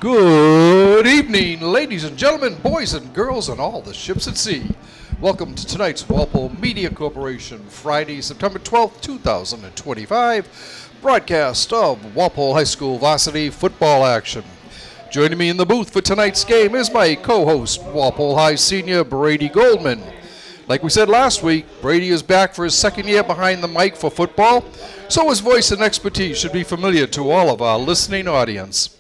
Good evening, ladies and gentlemen, boys and girls, and all the ships at sea. Welcome to tonight's Walpole Media Corporation, Friday, September 12th, 2025, broadcast of Walpole High School varsity football action. Joining me in the booth for tonight's game is my co-host, Walpole High senior Brady Goldman. Like we said last week, Brady is back for his second year behind the mic for football, so his voice and expertise should be familiar to all of our listening audience.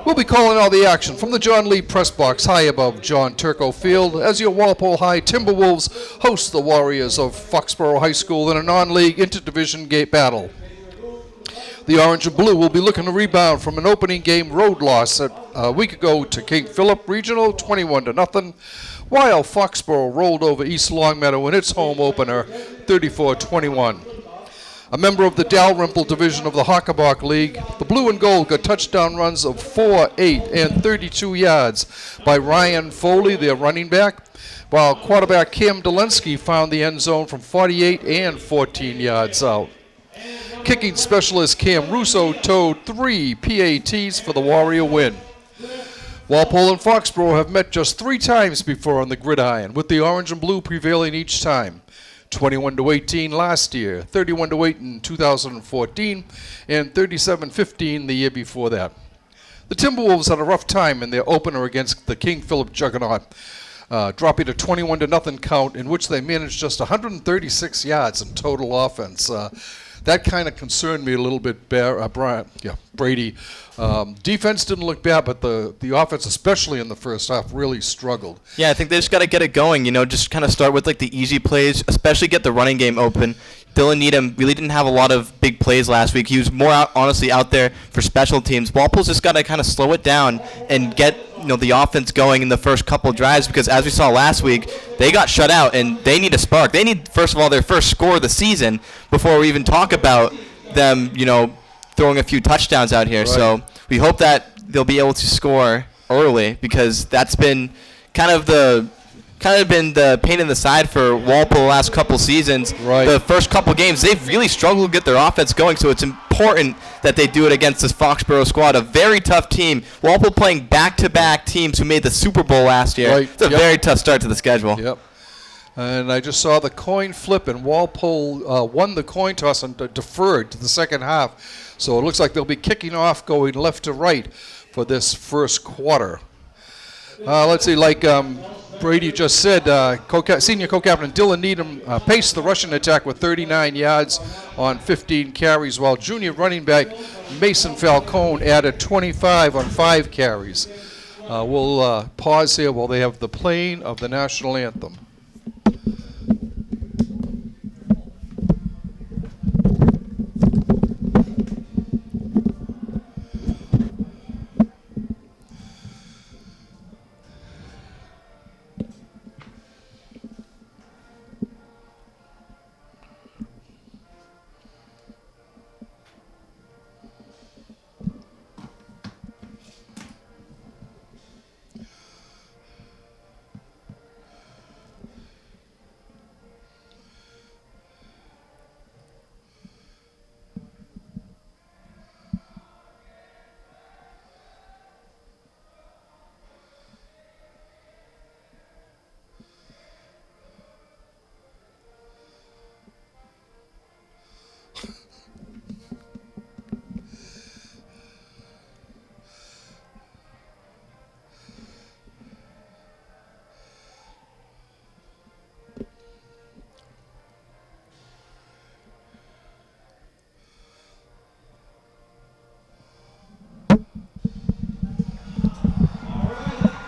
We'll be calling all the action from the John Lee press box high above John Turco Field as your Walpole High Timberwolves host the Warriors of Foxborough High School in a non-league interdivision gate battle. The Orange and Blue will be looking to rebound from an opening game road loss a week ago to King Philip Regional 21-0, while Foxborough rolled over East Longmeadow in its home opener 34-21. A member of the Dalrymple division of the Hockabock League, the Blue and Gold got touchdown runs of 4, 8, and 32 yards by Ryan Foley, their running back, while quarterback Cam Delensky found the end zone from 48 and 14 yards out. Kicking specialist Cam Russo towed 3 PATs for the Warrior win. Walpole and Foxborough have met just 3 times before on the gridiron, with the Orange and Blue prevailing each time. 21-18 last year, 31-8 in 2014, and 37-15 the year before that. The Timberwolves had a rough time in their opener against the King Philip juggernaut, dropping a 21-0 count in which they managed just 136 yards in total offense. That kind of concerned me a little bit, Brady. Defense didn't look bad, but the offense, especially in the first half, really struggled. Yeah, I think they just got to get it going, just kind of start with the easy plays, especially get the running game open. Dylan Needham really didn't have a lot of big plays last week. He was more honestly out there for special teams. Walpole's just got to kind of slow it down and get the offense going in the first couple drives, because as we saw last week, they got shut out and they need a spark. They need, first of all, their first score of the season before we even talk about them, throwing a few touchdowns out here. Right. So we hope that they'll be able to score early, because that's been kind of been the pain in the side for Walpole the last couple seasons. Right. The first couple games, they've really struggled to get their offense going, so it's important that they do it against this Foxborough squad, a very tough team. Walpole playing back-to-back teams who made the Super Bowl last year. Right. It's a very tough start to the schedule. Yep. And I just saw the coin flip, and Walpole won the coin toss and deferred to the second half. So it looks like they'll be kicking off going left to right for this first quarter. Let's see, like Brady just said, senior co-captain Dylan Needham paced the Russian attack with 39 yards on 15 carries, while junior running back Mason Falcone added 25 on 5 carries. We'll pause here while they have the playing of the national anthem.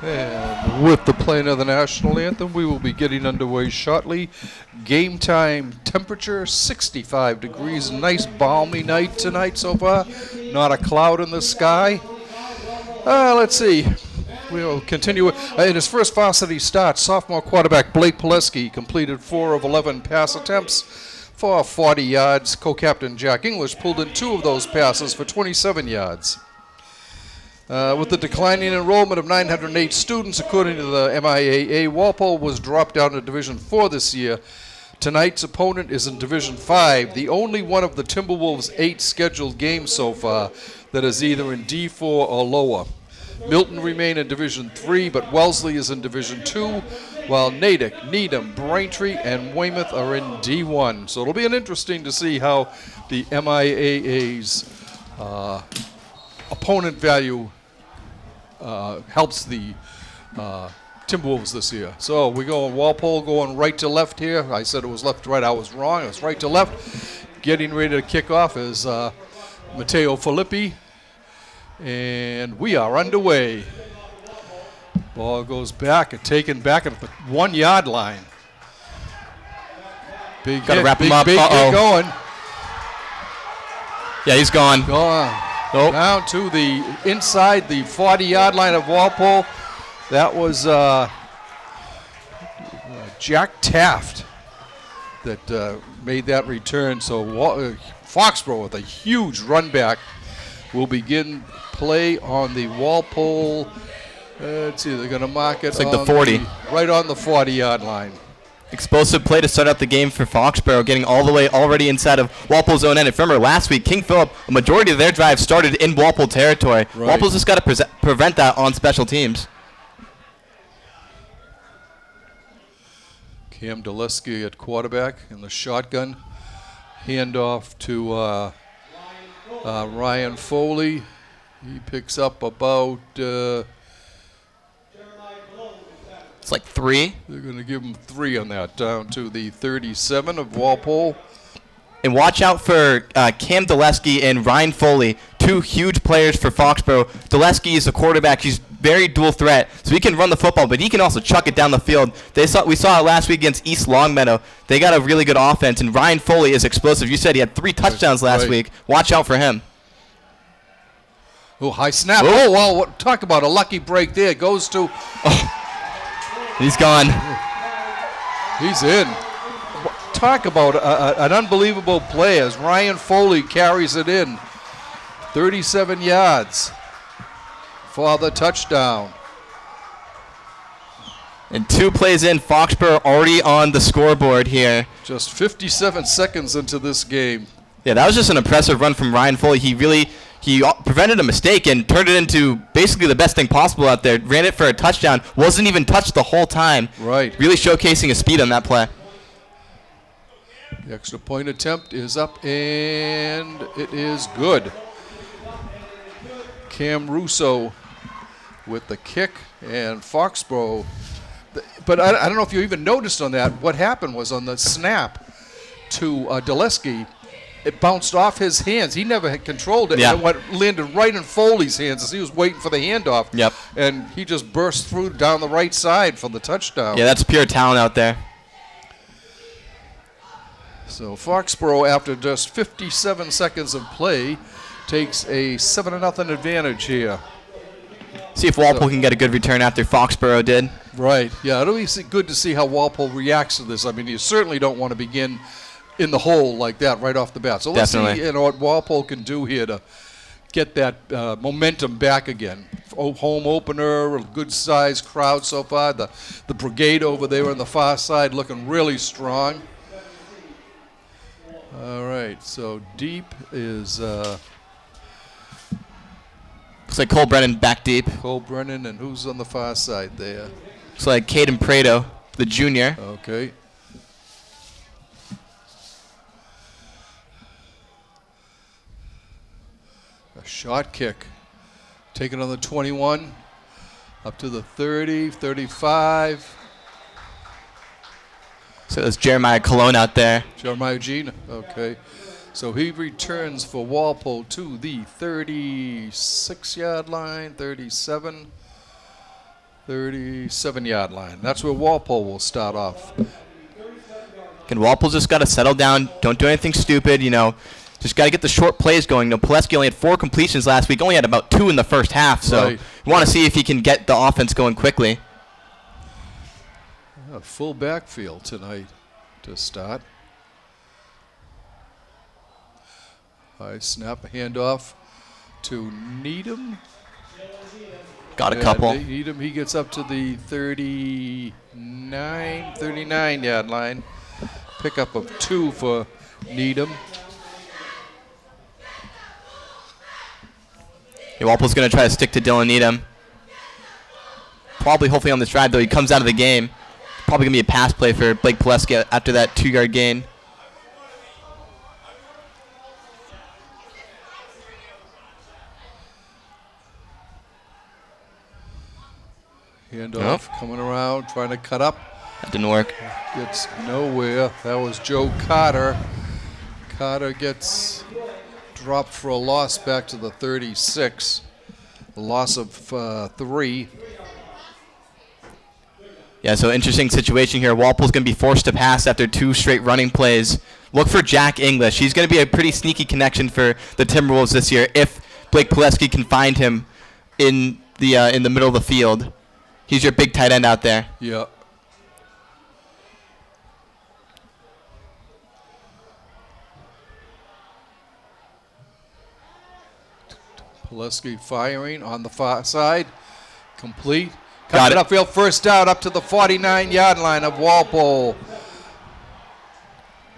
And with the playing of the national anthem, we will be getting underway shortly. Game time temperature, 65 degrees. Nice balmy night tonight so far. Not a cloud in the sky. Let's see. We'll continue. In his first varsity start, sophomore quarterback Blake Pileski completed 4 of 11 pass attempts for 40 yards. Co-captain Jack English pulled in 2 of those passes for 27 yards. With the declining enrollment of 908 students, according to the MIAA, Walpole was dropped down to Division 4 this year. Tonight's opponent is in Division 5, the only one of the Timberwolves' 8 scheduled games so far that is either in D4 or lower. Milton remain in Division 3, but Wellesley is in Division 2, while Natick, Needham, Braintree, and Weymouth are in D1. So it'll be interesting to see how the MIAA's opponent value helps the Timberwolves this year. So we go on Walpole going right to left here. I said it was left to right. I was wrong. It was right to left. Getting ready to kick off is Matteo Filippi. And we are underway. Ball goes back and taken back at the 1 yard line. Big Gotta hit, wrap him big, up. big hit going. Yeah, he's gone. Nope. Down to the inside the 40-yard line of Walpole. That was Jack Taft that made that return. So Foxborough with a huge run back will begin play on the Walpole. Let's see, they're going to mark it. It's like the 40. Right on the 40-yard line. Explosive play to start out the game for Foxborough, getting all the way already inside of Walpole's own end. And remember, last week, King Philip, a majority of their drive started in Walpole territory. Right. Walpole's just got to prevent that on special teams. Cam Dulesky at quarterback in the shotgun. Handoff to Ryan Foley. He picks up about... it's like 3. They're going to give him 3 on that, down to the 37 of Walpole. And watch out for Cam Dulesky and Ryan Foley, 2 huge players for Foxborough. Dulesky is a quarterback. He's very dual threat, so he can run the football, but he can also chuck it down the field. We saw it last week against East Longmeadow. They got a really good offense, and Ryan Foley is explosive. You said he had 3 touchdowns last week. Watch out for him. Oh, high snap. Oh, well, talk about a lucky break there. Goes to... He's gone. He's in. Talk about an unbelievable play as Ryan Foley carries it in. 37 yards for the touchdown. And 2 plays in, Foxborough already on the scoreboard here. Just 57 seconds into this game. Yeah, that was just an impressive run from Ryan Foley. He prevented a mistake and turned it into basically the best thing possible out there. Ran it for a touchdown. Wasn't even touched the whole time. Right. Really showcasing his speed on that play. The extra point attempt is up, and it is good. Cam Russo with the kick, and Foxborough. But I don't know if you even noticed on that. What happened was on the snap to Dulesky, it bounced off his hands. He never had controlled it. Yeah. And it landed right in Foley's hands as he was waiting for the handoff. Yep. And he just burst through down the right side for the touchdown. Yeah, that's pure talent out there. So Foxborough, after just 57 seconds of play, takes a 7-0 advantage here. See if Walpole can get a good return after Foxborough did. Right. Yeah, it'll be good to see how Walpole reacts to this. I mean, you certainly don't want to begin in the hole like that right off the bat. So let's Definitely. see what Walpole can do here to get that momentum back again. Home opener, a good-sized crowd so far. The brigade over there on the far side looking really strong. All right, so deep is Looks like Cole Brennan back deep. Cole Brennan, and who's on the far side there? Looks like Caden Prado, the junior. Okay. A shot kick. Taken on the 21, up to the 30, 35. So there's Jeremiah Colon out there. Jeremiah Jean, okay. So he returns for Walpole to the 36-yard line, 37-yard line. That's where Walpole will start off. And Walpole's just got to settle down. Don't do anything stupid, Just got to get the short plays going. Pileski only had 4 completions last week. Only had about 2 in the first half. So Right. we want to see if he can get the offense going quickly. A full backfield tonight to start. High snap, handoff to Needham. Got a couple. Needham, he gets up to the 39-yard line. Pickup of 2 for Needham. Yeah, Walpole's going to try to stick to Dylan Needham. probably hopefully on this drive, though he comes out of the game. Probably going to be a pass play for Blake Pileski after that 2-yard gain. Handoff coming around, trying to cut up. That didn't work. Gets nowhere. That was Joe Carter. Carter gets dropped for a loss back to the 36. A loss of 3. Yeah, so interesting situation here. Walpole's going to be forced to pass after 2 straight running plays. Look for Jack English. He's going to be a pretty sneaky connection for the Timberwolves this year if Blake Pileski can find him in the middle of the field. He's your big tight end out there. Yeah. Pileski firing on the far side. Complete. Got Cuts it upfield, first down up to the 49-yard line of Walpole.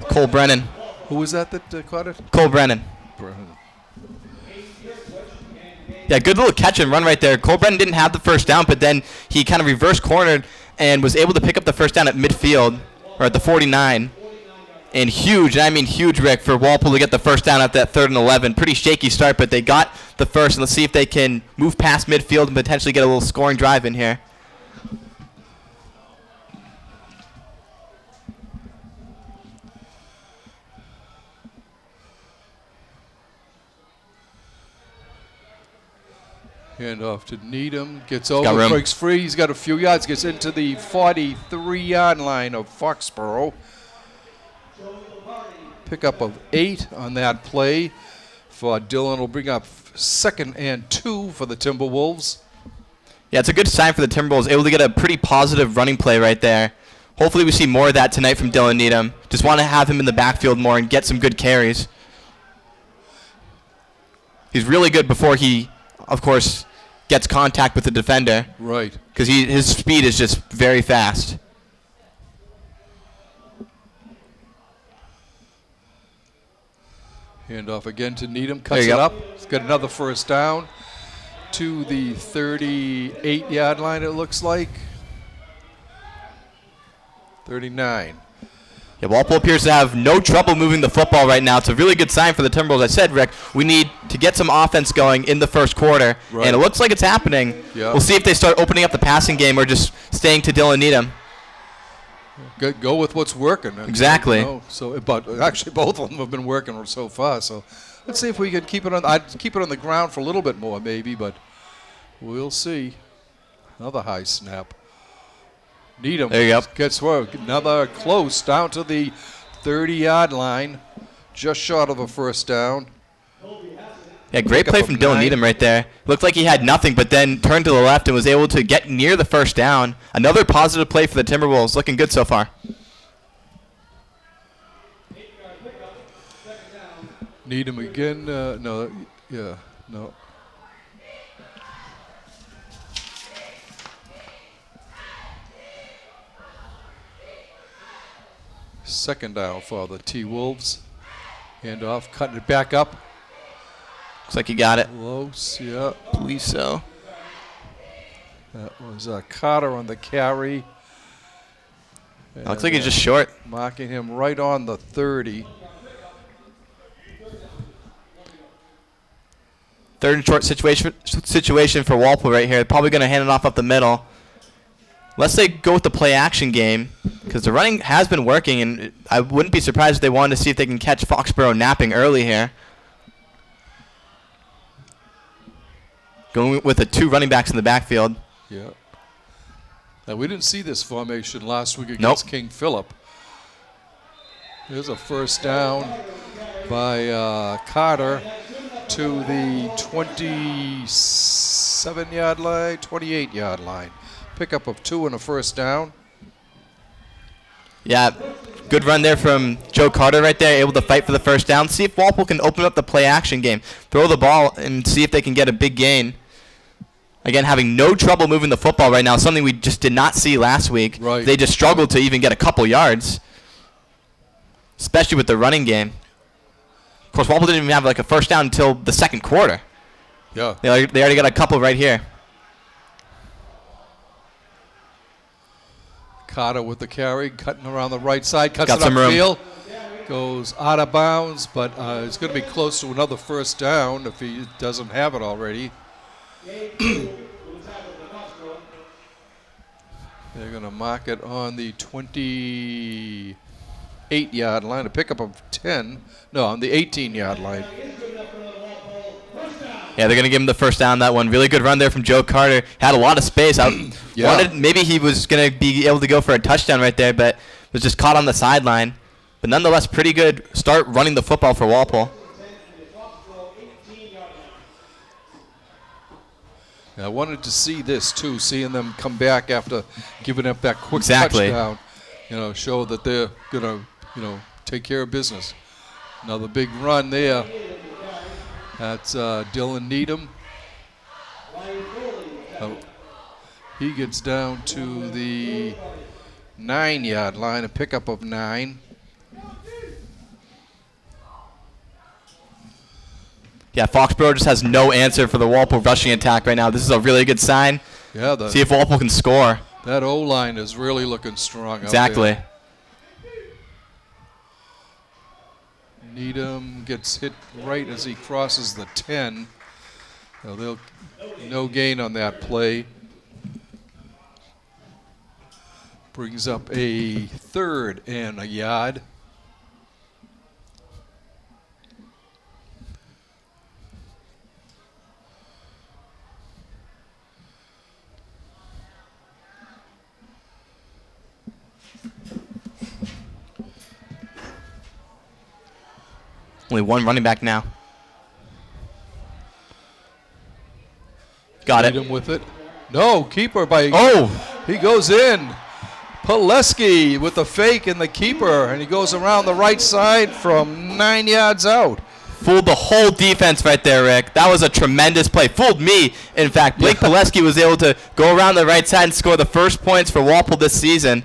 Cole Brennan. Who was that caught it? Cole Brennan. Yeah, good little catch and run right there. Cole Brennan didn't have the first down, but then he kind of reverse cornered and was able to pick up the first down at midfield, or at the 49. And huge, and I mean huge, Rick, for Walpole to get the first down at that 3rd and 11. Pretty shaky start, but they got the first, and let's see if they can move past midfield and potentially get a little scoring drive in here. Handoff to Needham, gets over, breaks free. He's got a few yards, gets into the 43-yard line of Foxborough. Pickup of 8 on that play for Dillon. Will bring up 2nd and 2 for the Timberwolves. Yeah, it's a good sign for the Timberwolves. Able to get a pretty positive running play right there. Hopefully we see more of that tonight from Dillon Needham. Just want to have him in the backfield more and get some good carries. He's really good before he, of course, gets contact with the defender. Right. Because his speed is just very fast. Handoff again to Needham, cuts it up. He's got another first down to the 38-yard line, it looks like. 39. Yeah, Walpole appears to have no trouble moving the football right now. It's a really good sign for the Timberwolves. I said, Rick, we need to get some offense going in the first quarter, and it looks like it's happening. Yep. We'll see if they start opening up the passing game or just staying to Dillon Needham. Go with what's working. Exactly. But actually, both of them have been working so far. So let's see if we can keep it on. I'd keep it on the ground for a little bit more, maybe, but we'll see. Another high snap. Needham gets work. Another close down to the 30-yard line, just short of a first down. Yeah, great play from Dillon Needham right there. Looked like he had nothing, but then turned to the left and was able to get near the first down. Another positive play for the Timberwolves. Looking good so far. Needham again. No. Second down for the T-Wolves. Handoff, cutting it back up. Looks like he got it. Close, yeah. Believe so. That was Carter on the carry. Looks like he's just short. Marking him right on the 30. 3rd and short situation for Walpole right here. Probably going to hand it off up the middle. Unless they go with the play-action game, because the running has been working, and I wouldn't be surprised if they wanted to see if they can catch Foxborough napping early here. Going with the 2 running backs in the backfield. Yeah. Now, we didn't see this formation last week against King Philip. Here's a first down by Carter to the 27-yard line, 28-yard line. Pickup of 2 and a first down. Yeah, good run there from Joe Carter right there, able to fight for the first down. See if Walpole can open up the play-action game. Throw the ball and see if they can get a big gain. Again, having no trouble moving the football right now, something we just did not see last week. Right. They just struggled to even get a couple yards, especially with the running game. Of course, Walpole didn't even have like a first down until the second quarter. Yeah. They already got a couple right here. Carter with the carry, cutting around the right side, cuts Got it some room. upfield. Goes out of bounds, but it's going to be close to another first down if he doesn't have it already. They're going to mark it on the 28-yard line, a pickup of 10. No, on the 18-yard line. Yeah, they're going to give him the first down, that one. Really good run there from Joe Carter. Had a lot of space. Maybe he was going to be able to go for a touchdown right there, but was just caught on the sideline. But nonetheless, pretty good start running the football for Walpole. I wanted to see this, too, seeing them come back after giving up that quick touchdown. Show that they're going to, take care of business. Another big run there. That's Dylan Needham. He gets down to the 9-yard line, a pickup of 9. Yeah, Foxborough just has no answer for the Walpole rushing attack right now. This is a really good sign. Yeah, see if Walpole can score. That O-line is really looking strong. Exactly. Out there. Needham gets hit right as he crosses the 10. No gain on that play. Brings up a 3rd and a yard. Only one running back now. Got it. Him with it. No, keeper by. Oh! He goes in. Pileski with the fake and the keeper, and he goes around the right side from 9 yards out. Fooled the whole defense right there, Rick. That was a tremendous play. Fooled me, in fact. Blake Pileski was able to go around the right side and score the first points for Walpole this season.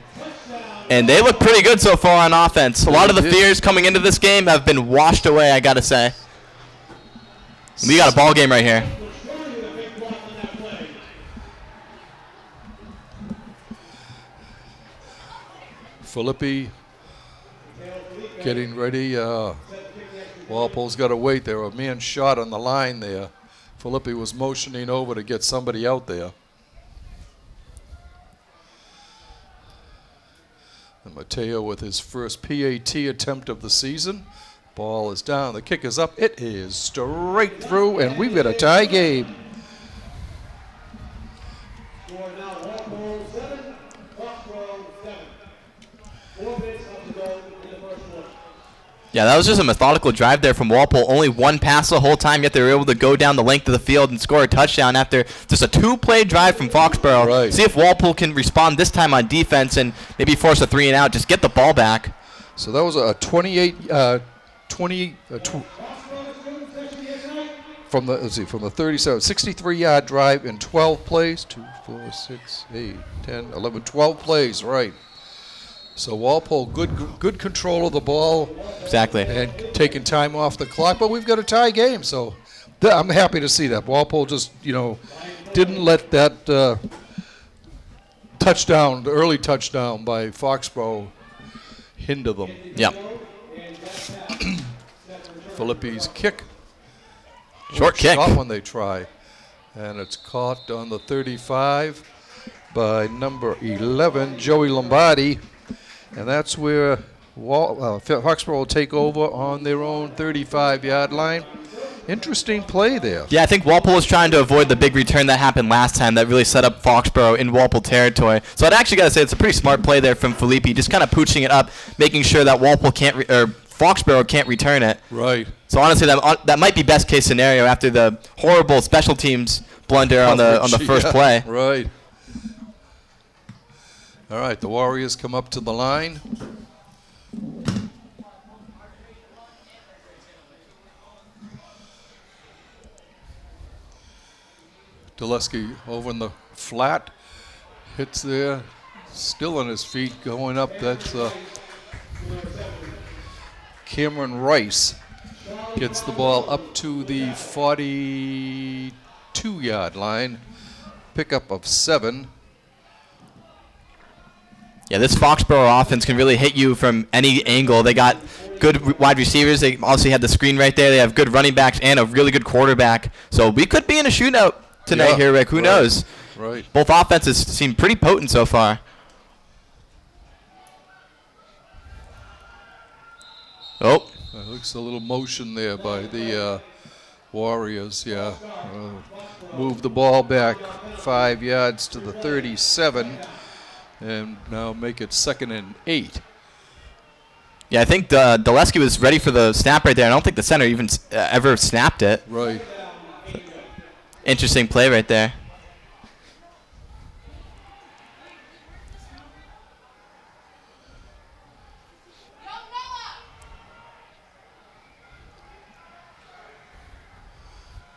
And they look pretty good so far on offense. A lot of the fears coming into this game have been washed away, I got to say. We got a ball game right here. Filippi getting ready. Walpole's got to wait there. A man shot on the line there. Filippi was motioning over to get somebody out there. And Mateo with his first PAT attempt of the season. Ball is down. The kick is up. It is straight through, and we've got a tie game. Yeah, that was just a methodical drive there from Walpole. Only one pass the whole time, yet they were able to go down the length of the field and score a touchdown after just a 2-play drive from Foxborough. Right. See if Walpole can respond this time on defense and maybe force a 3-and-out. Just get the ball back. So that was a 28, from the 37, 63-yard drive in 12 plays. 2, 4, 6, 8, 10, 11, 12 plays, right. So Walpole, good control of the ball. Exactly. And taking time off the clock, but we've got a tie game, so I'm happy to see that. Walpole just, didn't let that touchdown, the early touchdown by Foxborough hinder them. Yep. Filippi's kick. Short kick. Shot when they try. And it's caught on the 35 by number 11, Joey Lombardi. And that's where Foxborough will take over on their own 35-yard line. Interesting play there. Yeah, I think Walpole was trying to avoid the big return that happened last time that really set up Foxborough in Walpole territory. So I'd actually got to say it's a pretty smart play there from Filippi, just kind of pooching it up, making sure that Foxborough can't return it. Right. So honestly, that might be best case scenario after the horrible special teams blunder on the first play. Right. All right, the Warriors come up to the line. Dulesky over in the flat, hits there, still on his feet, going up. That's Cameron Rice. Gets the ball up to the 42-yard line. Pickup of 7. Yeah, this Foxborough offense can really hit you from any angle. They got good wide receivers. They also had the screen right there. They have good running backs and a really good quarterback. So we could be in a shootout tonight here, Rick. Who knows? Right. Both offenses seem pretty potent so far. Oh. Looks a little motion there by the Warriors. Yeah. Move the ball back 5 yards to the 37. And now make it 2nd and 8. Yeah, I think Dulesky was ready for the snap right there. I don't think the center even ever snapped it. Right. Interesting play right there.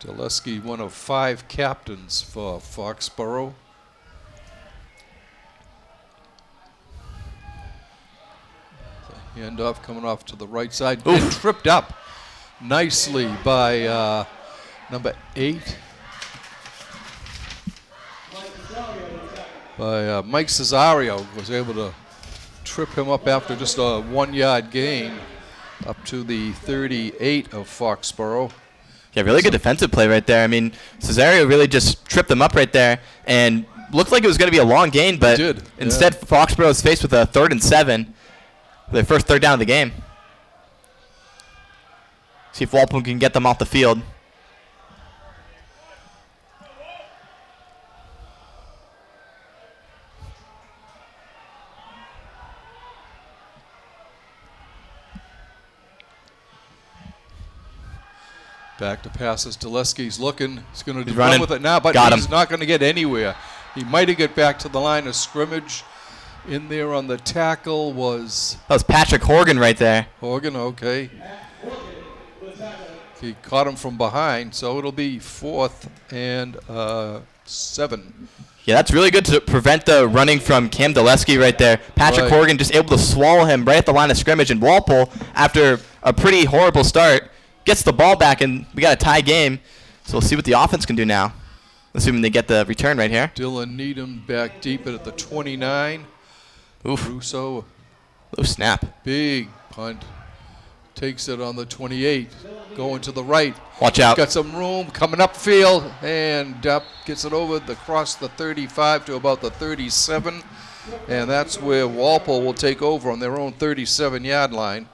Dulesky, one of 5 captains for Foxborough. Handoff coming off to the right side. And tripped up nicely by number 8. By Mike Cesario, was able to trip him up after just a 1-yard gain up to the 38 of Foxborough. Yeah, really good defensive play right there. I mean, Cesario really just tripped them up right there and looked like it was going to be a long gain, but instead Foxborough was faced with a 3rd and 7. Their first 3rd down of the game. See if Walpole can get them off the field. Back to passes. Dulesky's looking. He's going to run with it now, but he's not going to get anywhere. He might have get back to the line of scrimmage. In there on the tackle was... That was Patrick Horgan right there. Horgan, okay. He caught him from behind, so it'll be 4th and 7. Yeah, that's really good to prevent the running from Cam Dulesky right there. Patrick Horgan just able to swallow him right at the line of scrimmage, and Walpole, after a pretty horrible start, gets the ball back, and we got a tie game. So we'll see what the offense can do now, assuming they get the return right here. Dylan Needham back deep at the 29. Oof. Russo. Low snap. Big punt. Takes it on the 28. Going to the right. Watch out. Got some room coming upfield. And up gets it over across the 35 to about the 37. And that's where Walpole will take over on their own 37-yard line.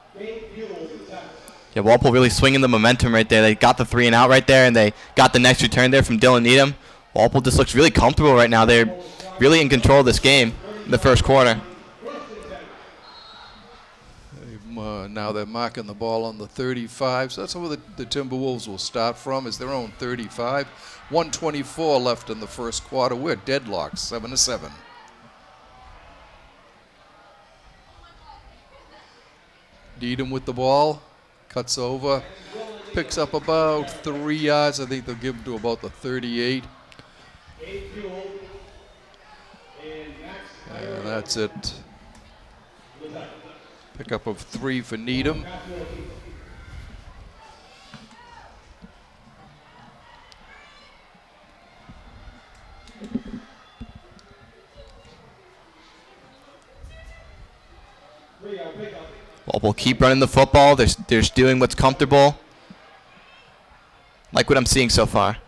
Yeah, Walpole really swinging the momentum right there. They got the 3 and out right there, and they got the next return there from Dylan Needham. Walpole just looks really comfortable right now. They're really in control of this game in the first quarter. Now they're marking the ball on the 35, so that's where the Timberwolves will start from, is their own 35. 1:24 left in the first quarter. We're deadlocked, 7-7. Needham with the ball, cuts over, picks up about 3 yards. I think they'll give him to about the 38. And that's it. Pickup of 3 for Needham. Walpole keep running the football. They're just doing what's comfortable. Like what I'm seeing so far.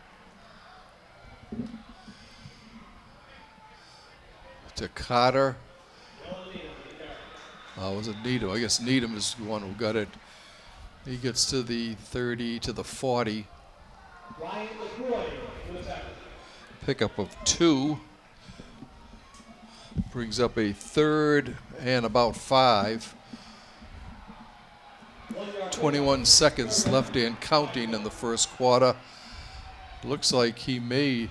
To Carter. Was it Needham? I guess Needham is the one who got it. He gets to the 30, to the 40. Pickup of 2. Brings up a 3rd and about 5. 21 seconds left and counting in the first quarter. Looks like he may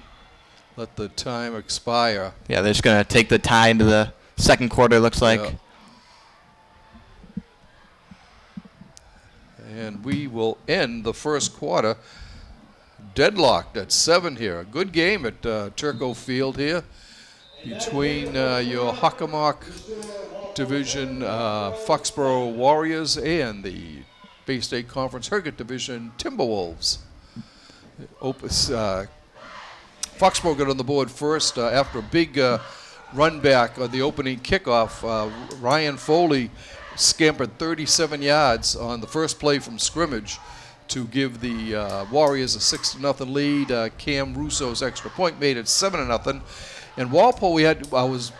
let the time expire. Yeah, they're just going to take the tie into the second quarter, looks like. Yeah. And we will end the first quarter deadlocked at 7 here. A good game at Turco Field here between your Hockomock Division Foxborough Warriors and the Bay State Conference Herget Division Timberwolves. Foxborough got on the board first after a big run back on the opening kickoff. Ryan Foley scampered 37 yards on the first play from scrimmage to give the Warriors a 6-0 lead. Cam Russo's extra point made it 7-0. And Walpole, I was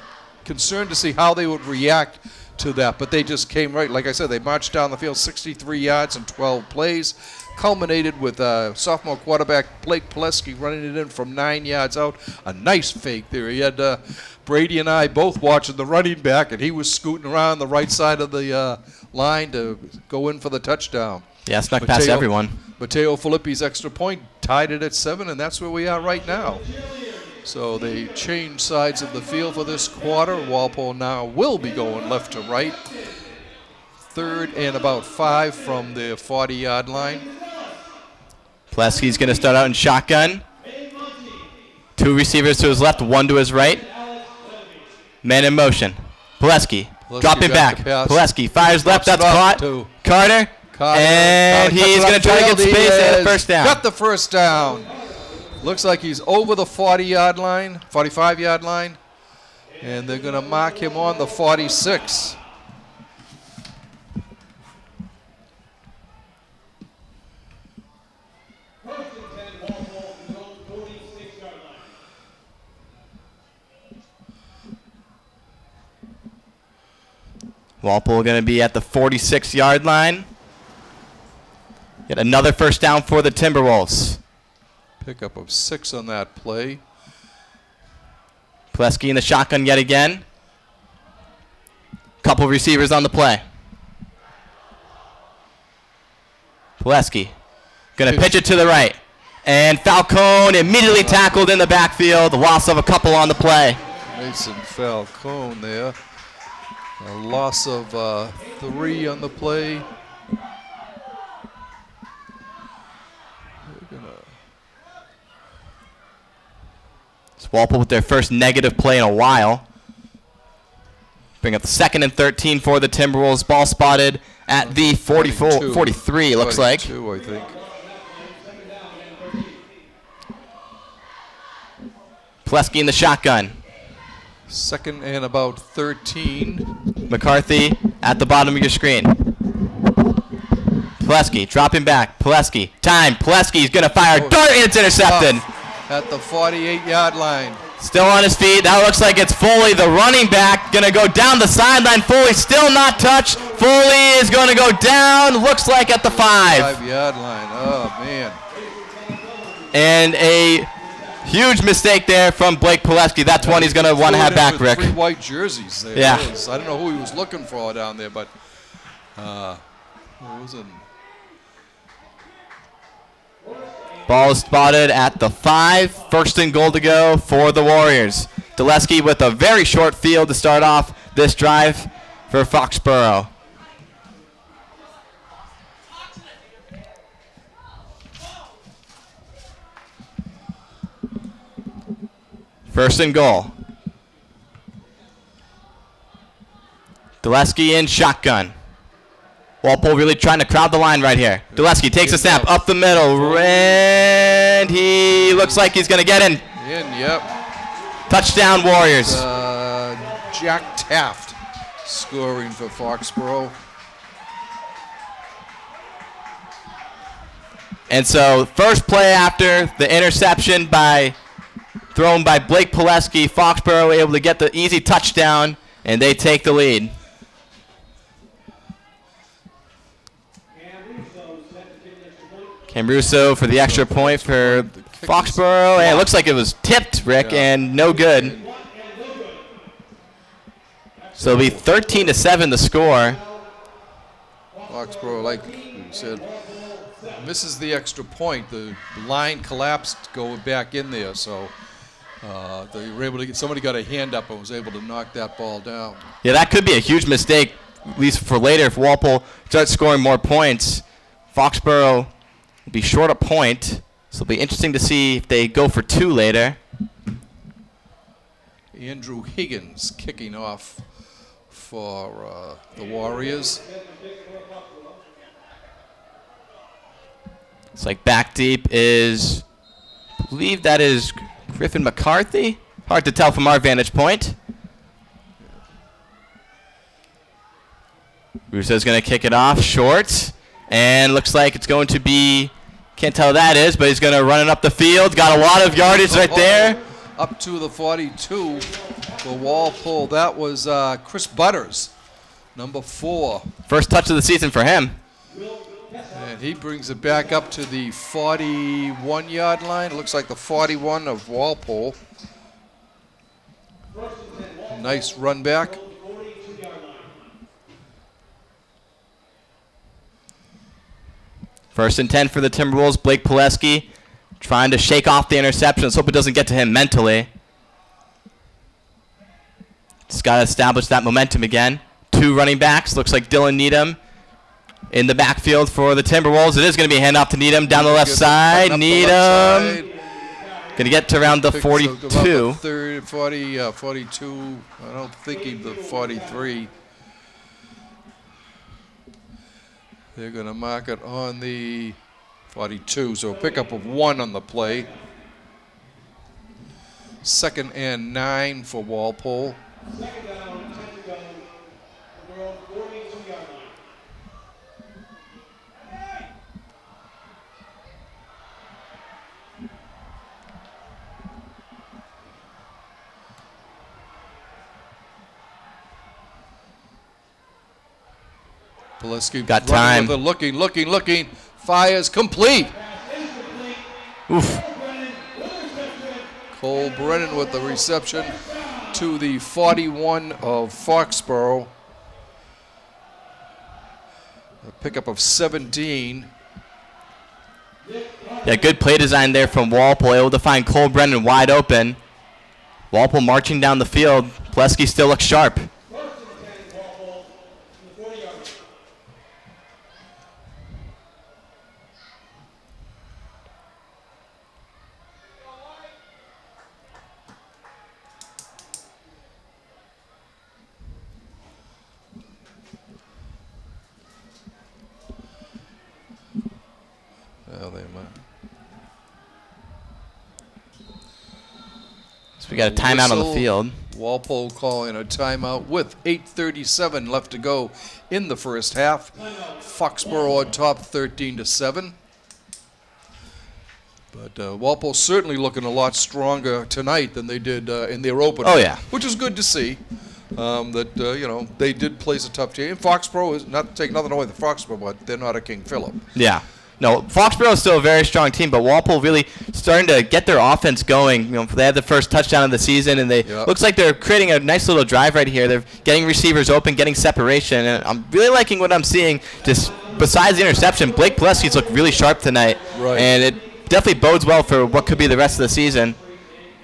concerned to see how they would react to that, but they just came right. Like I said, they marched down the field 63 yards in 12 plays, culminated with sophomore quarterback Blake Pileski running it in from 9 yards out. A nice fake there. He had Brady and I both watching the running back, and he was scooting around the right side of the line to go in for the touchdown. Yeah, snuck past everyone. Matteo Filippi's extra point tied it at 7, and that's where we are right now. So they changed sides of the field for this quarter. Walpole now will be going left to right. 3rd and about 5 from the 40-yard line. Pileski's going to start out in shotgun. 2 receivers to his left, 1 to his right. Man in motion. Pileski dropping back. Pileski fires left. That's caught. Carter. And he's going to try to get space and a first down. Got the first down. Looks like he's over the 40-yard line, 45-yard line. And they're going to mark him on the 46. Walpole going to be at the 46-yard line. Get another first down for the Timberwolves. Pickup of 6 on that play. Pileski in the shotgun yet again. Couple receivers on the play. Pileski going to pitch it to the right. And Falcone immediately tackled in the backfield. The loss of a couple on the play. Mason Falcone there. A loss of 3 on the play. It's Walpole with their first negative play in a while. Bring up the 2nd and 13 for the Timberwolves. Ball spotted at the 43, looks like. 42, I think. Pileski in the shotgun. 2nd and about 13. McCarthy at the bottom of your screen. Pileski dropping back. Pileski. Time. Pileski's going to fire. Dart, and it's intercepted. At the 48-yard line. Still on his feet. That looks like it's Foley, the running back, going to go down the sideline. Foley still not touched. Foley is going to go down, looks like at the 5. 5-yard line. Oh, man. And a huge mistake there from Blake Pileski. That's one he's going to want to have back, Rick. 3 white jerseys there. Yeah. I don't know who he was looking for down there, but it was in. Ball is spotted at the 5. 1st and goal to go for the Warriors. Dulesky with a very short field to start off this drive for Foxborough. First and goal. Dulesky in shotgun. Walpole really trying to crowd the line right here. Dulesky takes a snap up the middle, and he looks like he's going to get in. Yep. Touchdown, Warriors. Jack Taft scoring for Foxborough. And so first play after the interception thrown by Blake Pileski, Foxborough able to get the easy touchdown, and they take the lead. Cam Russo for the extra point for Foxborough. And it looks like it was tipped, Rick, and no good. So it'll be 13-7 the score. Foxborough, like you said, misses the extra point. The line collapsed going back in there, so they were able to somebody got a hand up and was able to knock that ball down. Yeah, that could be a huge mistake, at least for later, if Walpole starts scoring more points. Foxborough will be short a point, so it'll be interesting to see if they go for 2 later. Andrew Higgins kicking off for the Warriors. It's like back deep is, I believe that is Griffin McCarthy. Hard to tell from our vantage point. Russo's going to kick it off short. And looks like it's going to be, can't tell who that is, but he's going to run it up the field. Got a lot of yardage right there. Up to the 42 for Walpole. That was Chris Butters, number 4. First touch of the season for him. And he brings it back up to the 41-yard line. It looks like the 41 of Walpole. Nice run back. First and 10 for the Timberwolves. Blake Pileski trying to shake off the interception. Let's hope it doesn't get to him mentally. Just got to establish that momentum again. 2 running backs. Looks like Dylan Needham in the backfield for the Timberwolves. It is going to be a handoff to Needham down the left side. Needham going to get to around the 42. About the 42. I don't think he's the 43. They're going to mark it on the 42, so a pickup of 1 on the play. 2nd and 9 for Walpole. Pileski got time. Looking. Fires complete. Oof. Cole Brennan with the reception to the 41 of Foxborough. A pickup of 17. Yeah, good play design there from Walpole, able to find Cole Brennan wide open. Walpole marching down the field. Pileski still looks sharp. So we got a timeout on the field. Walpole calling a timeout with 8:37 left to go in the first half. Foxborough on top 13-7. But Walpole certainly looking a lot stronger tonight than they did in their opener. Oh, yeah. Which is good to see. They did place a tough team. Foxborough is not to take nothing away from Foxborough, but they're not a King Philip. Yeah. No, Foxborough is still a very strong team, but Walpole really starting to get their offense going. You know, they had the first touchdown of the season, and looks like they're creating a nice little drive right here. They're getting receivers open, getting separation, and I'm really liking what I'm seeing. Just besides the interception, Blake Pileski's looked really sharp tonight, and it definitely bodes well for what could be the rest of the season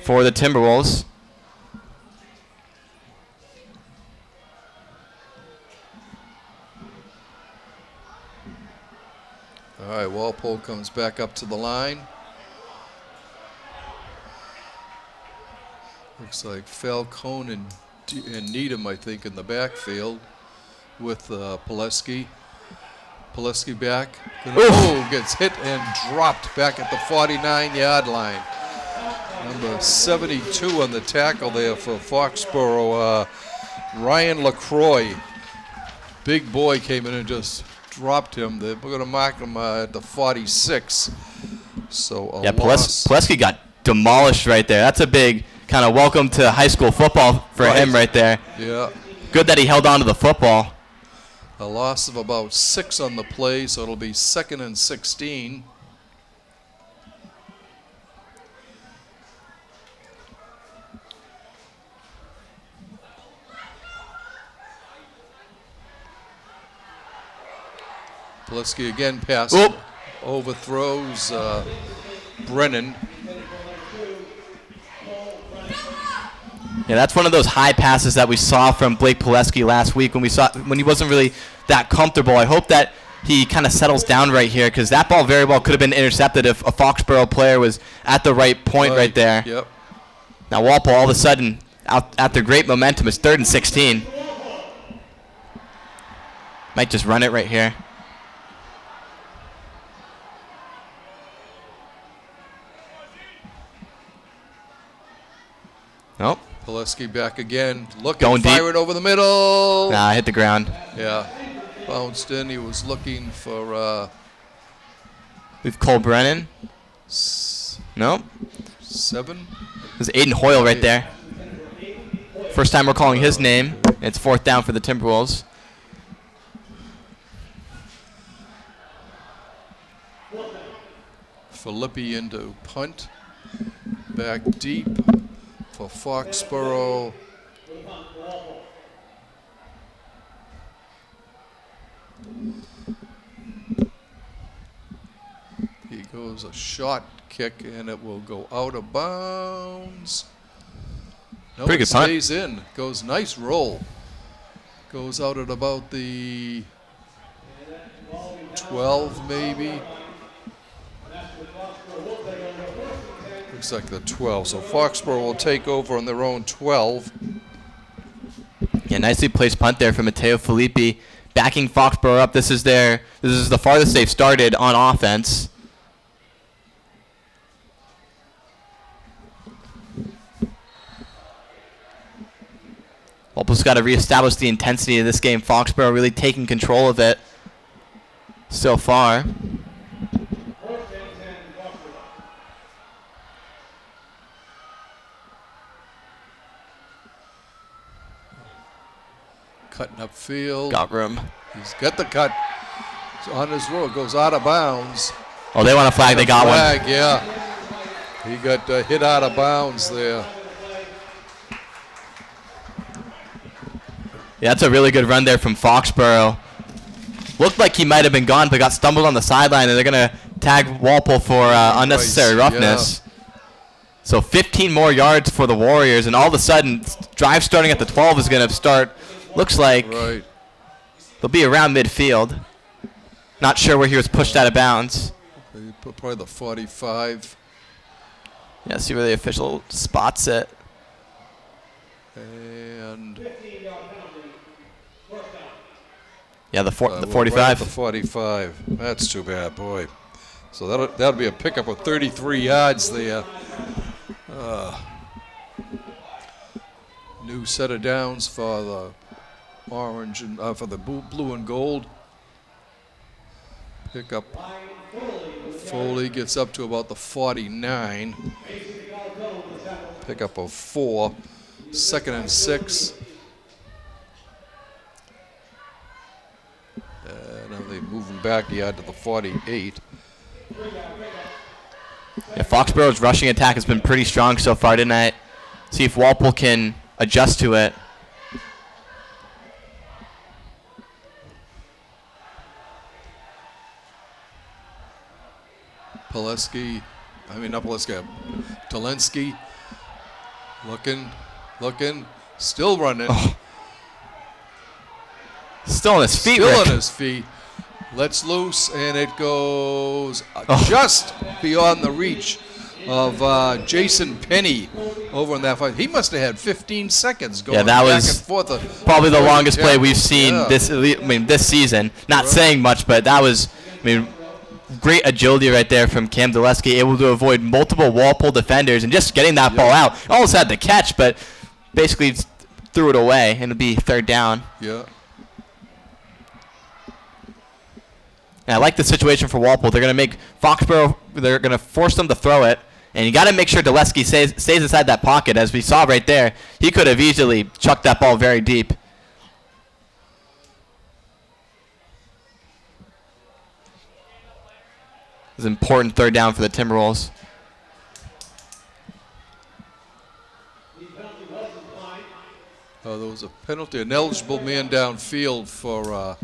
for the Timberwolves. All right, Walpole comes back up to the line. Looks like Falcone and Needham, I think, in the backfield with Pileski. Pileski back. Gets hit and dropped back at the 49-yard line. Number 72 on the tackle there for Foxborough, Ryan LaCroix. Big boy came in and just dropped him. We're going to mark him at the 46. So a loss. Pileski got demolished right there. That's a big kind of welcome to high school football for him right there. Yeah. Good that he held on to the football. A loss of about 6 on the play, so it'll be 2nd and 16. Pileski again passes, overthrows Brennan. Yeah, that's one of those high passes that we saw from Blake Pileski last week when he wasn't really that comfortable. I hope that he kind of settles down right here because that ball very well could have been intercepted if a Foxborough player was at the right point right there. Yep. Now Walpole all of a sudden out after great momentum is 3rd and 16. Might just run it right here. Nope. Pileski back again, going firing over the middle. Nah, hit the ground. Yeah. Bounced in. He was looking for We've Cole Brennan. Nope. 7. There's Aiden Hoyle right there. First time we're calling his name. It's 4th down for the Timberwolves. Filippi into punt. Back deep for Foxborough. He goes a shot kick, and it will go out of bounds. No, Pretty it good punt. stays in. Goes nice roll. Goes out at about the 12 maybe. Looks like the 12. So Foxborough will take over on their own 12. Yeah, nicely placed punt there from Matteo Filippi, backing Foxborough up. This is the farthest they've started on offense. Walpole's got to reestablish the intensity of this game. Foxborough really taking control of it so far. Cutting upfield. Got room. He's got the cut. It's on his road. Goes out of bounds. Oh, they want a flag. They got one. Yeah. He got hit out of bounds there. Yeah, that's a really good run there from Foxborough. Looked like he might have been gone, but got stumbled on the sideline, and they're going to tag Walpole for unnecessary roughness. Yeah. So 15 more yards for the Warriors, and all of a sudden, drive starting at the 12 is going to start. Looks like they'll be around midfield. Not sure where he was pushed out of bounds. Probably the 45. Yeah, see where the official spots it. And yeah, the 45. Right at the 45. That's too bad, boy. So that'll be a pickup of 33 yards there. New set of downs for the orange and for the blue and gold. Pickup. Foley gets up to about the 49. Pickup of 4. 2nd and 6. Now they're moving back the yard to the 48. Yeah, Foxborough's rushing attack has been pretty strong so far tonight. See if Walpole can adjust to it. Talensky. Looking, still running. Oh. Still on his feet, Still Rick. on his feet. Lets loose, and it goes just beyond the reach of Jason Penny over in that fight. He must have had 15 seconds going that back was and forth. Probably the longest play we've seen this season. Not saying much, but that was, great agility right there from Cam Dulesky, able to avoid multiple Walpole defenders and just getting that ball out. Almost had the catch, but basically threw it away, and it'll be 3rd down. Yeah. And I like the situation for Walpole. They're going to make Foxborough, they're going to force them to throw it. And you got to make sure Dulesky stays inside that pocket. As we saw right there, he could have easily chucked that ball very deep. It's an important 3rd down for the Timberwolves. There was a penalty. An eligible man downfield for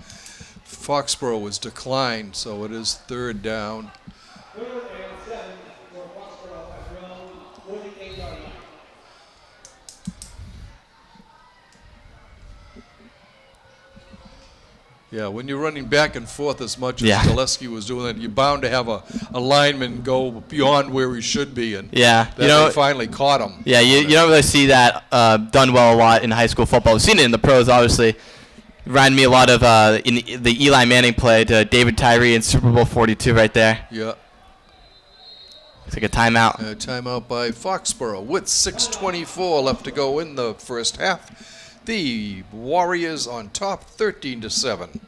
Foxborough was declined, so it is 3rd down. Yeah, when you're running back and forth as much as Dulesky was doing it, you're bound to have a lineman go beyond where he should be, and they finally caught him. Yeah, you don't really see that done well a lot in high school football. We've seen it in the pros, obviously. Reminded me a lot of in the Eli Manning play to David Tyree in Super Bowl 42 right there. Yeah. It's like a timeout. Timeout by Foxborough with 6:24 left to go in the first half. The Warriors on top, 13-7.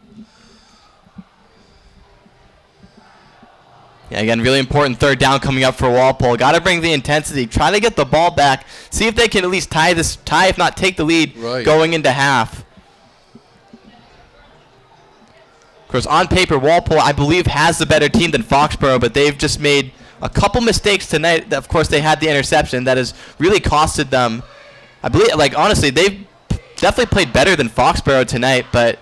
Yeah, again, really important third down coming up for Walpole. Got to bring the intensity. Try to get the ball back. See if they can at least tie, if not take the lead going into half. Of course, on paper, Walpole, I believe, has the better team than Foxborough, but they've just made a couple mistakes tonight. Of course, they had the interception that has really costed them. I believe, honestly, they've definitely played better than Foxborough tonight, but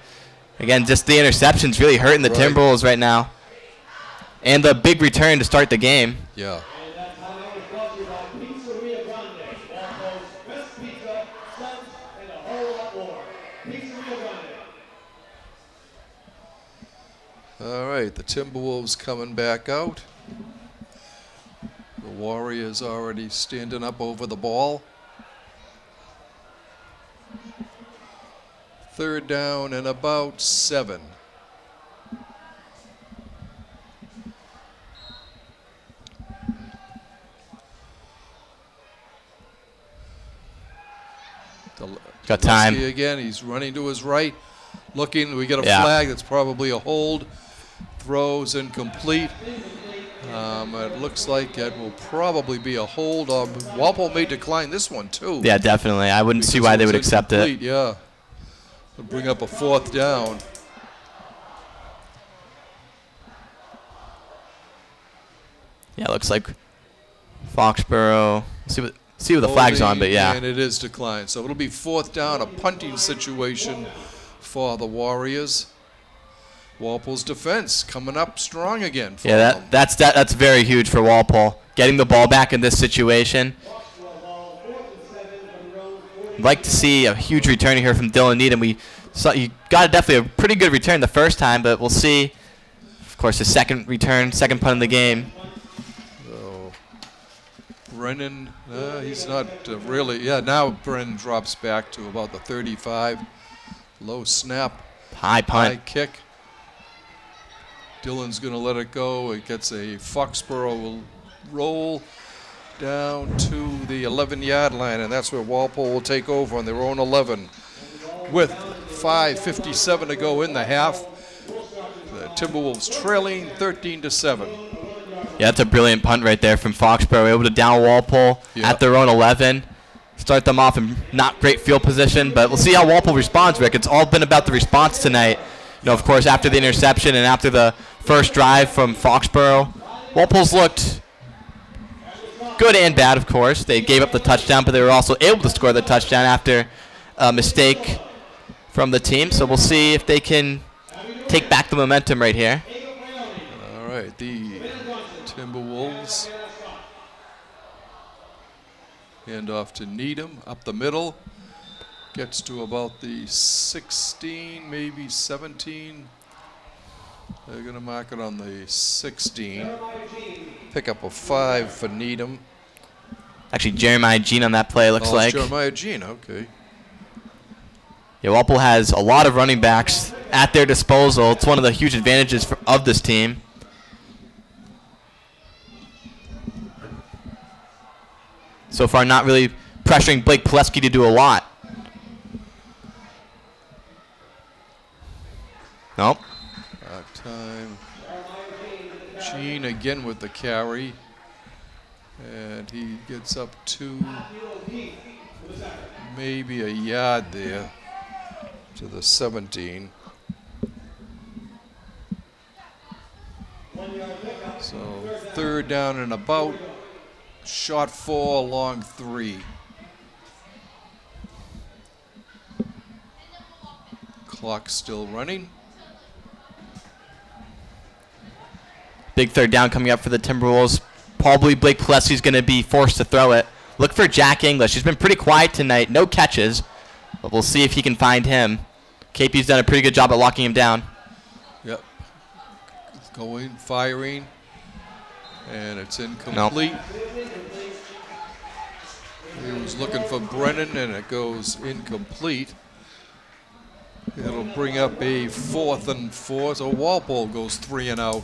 again, just the interceptions really hurting the Timberwolves right now. And the big return to start the game. Yeah. All right, the Timberwolves coming back out. The Warriors already standing up over the ball. Third down and about 7. Got time. Again, he's running to his right, looking. We get a flag. That's probably a hold. Throws incomplete. It looks like it will probably be a hold. Walpole may decline this one too. Yeah, definitely. I wouldn't see why they would accept it. Yeah. It'll bring up a 4th down. Yeah, it looks like Foxborough. See what the flag's on, but yeah. And it is declined. So it'll be 4th down, a punting situation for the Warriors. Walpole's defense coming up strong again. Yeah, that's very huge for Walpole. Getting the ball back in this situation. I'd like to see a huge return here from Dylan Needham. You got definitely a pretty good return the first time, but we'll see. Of course, his second punt in the game. Brennan, he's not really. Yeah, now Brennan drops back to about the 35. Low snap. High punt. High kick. Dylan's going to let it go. It gets a Foxborough roll down to the 11-yard line, and that's where Walpole will take over on their own 11. With 5:57 to go in the half, the Timberwolves trailing 13-7. Yeah, that's a brilliant punt right there from Foxborough. Able to down Walpole at their own 11. Start them off in not great field position, but we'll see how Walpole responds, Rick. It's all been about the response tonight. Of course, after the interception and after the first drive from Foxborough, Walpole's looked good and bad, of course. They gave up the touchdown, but they were also able to score the touchdown after a mistake from the team. So we'll see if they can take back the momentum right here. All right, the Timberwolves hand off to Needham up the middle. Gets to about the 16, maybe 17. They're going to mark it on the 16. Pick up a 5 for Needham. Actually, Jeremiah Jean on that play, looks like. Jeremiah Jean, okay. Yeah, Walpole has a lot of running backs at their disposal. It's one of the huge advantages of this team. So far, not really pressuring Blake Pileski to do a lot. Nope. Time. Jean again with the carry. And he gets up to maybe a yard there to the 17. So 3rd down and about. Shot 4, long 3. Clock still running. Big 3rd down coming up for the Timberwolves. Probably Blake Pileski's going to be forced to throw it. Look for Jack English. He's been pretty quiet tonight. No catches. But we'll see if he can find him. KP's done a pretty good job at locking him down. Yep. Going, firing. And it's incomplete. Nope. He was looking for Brennan, and it goes incomplete. It'll bring up a 4th and 4. So Walpole goes 3 and out.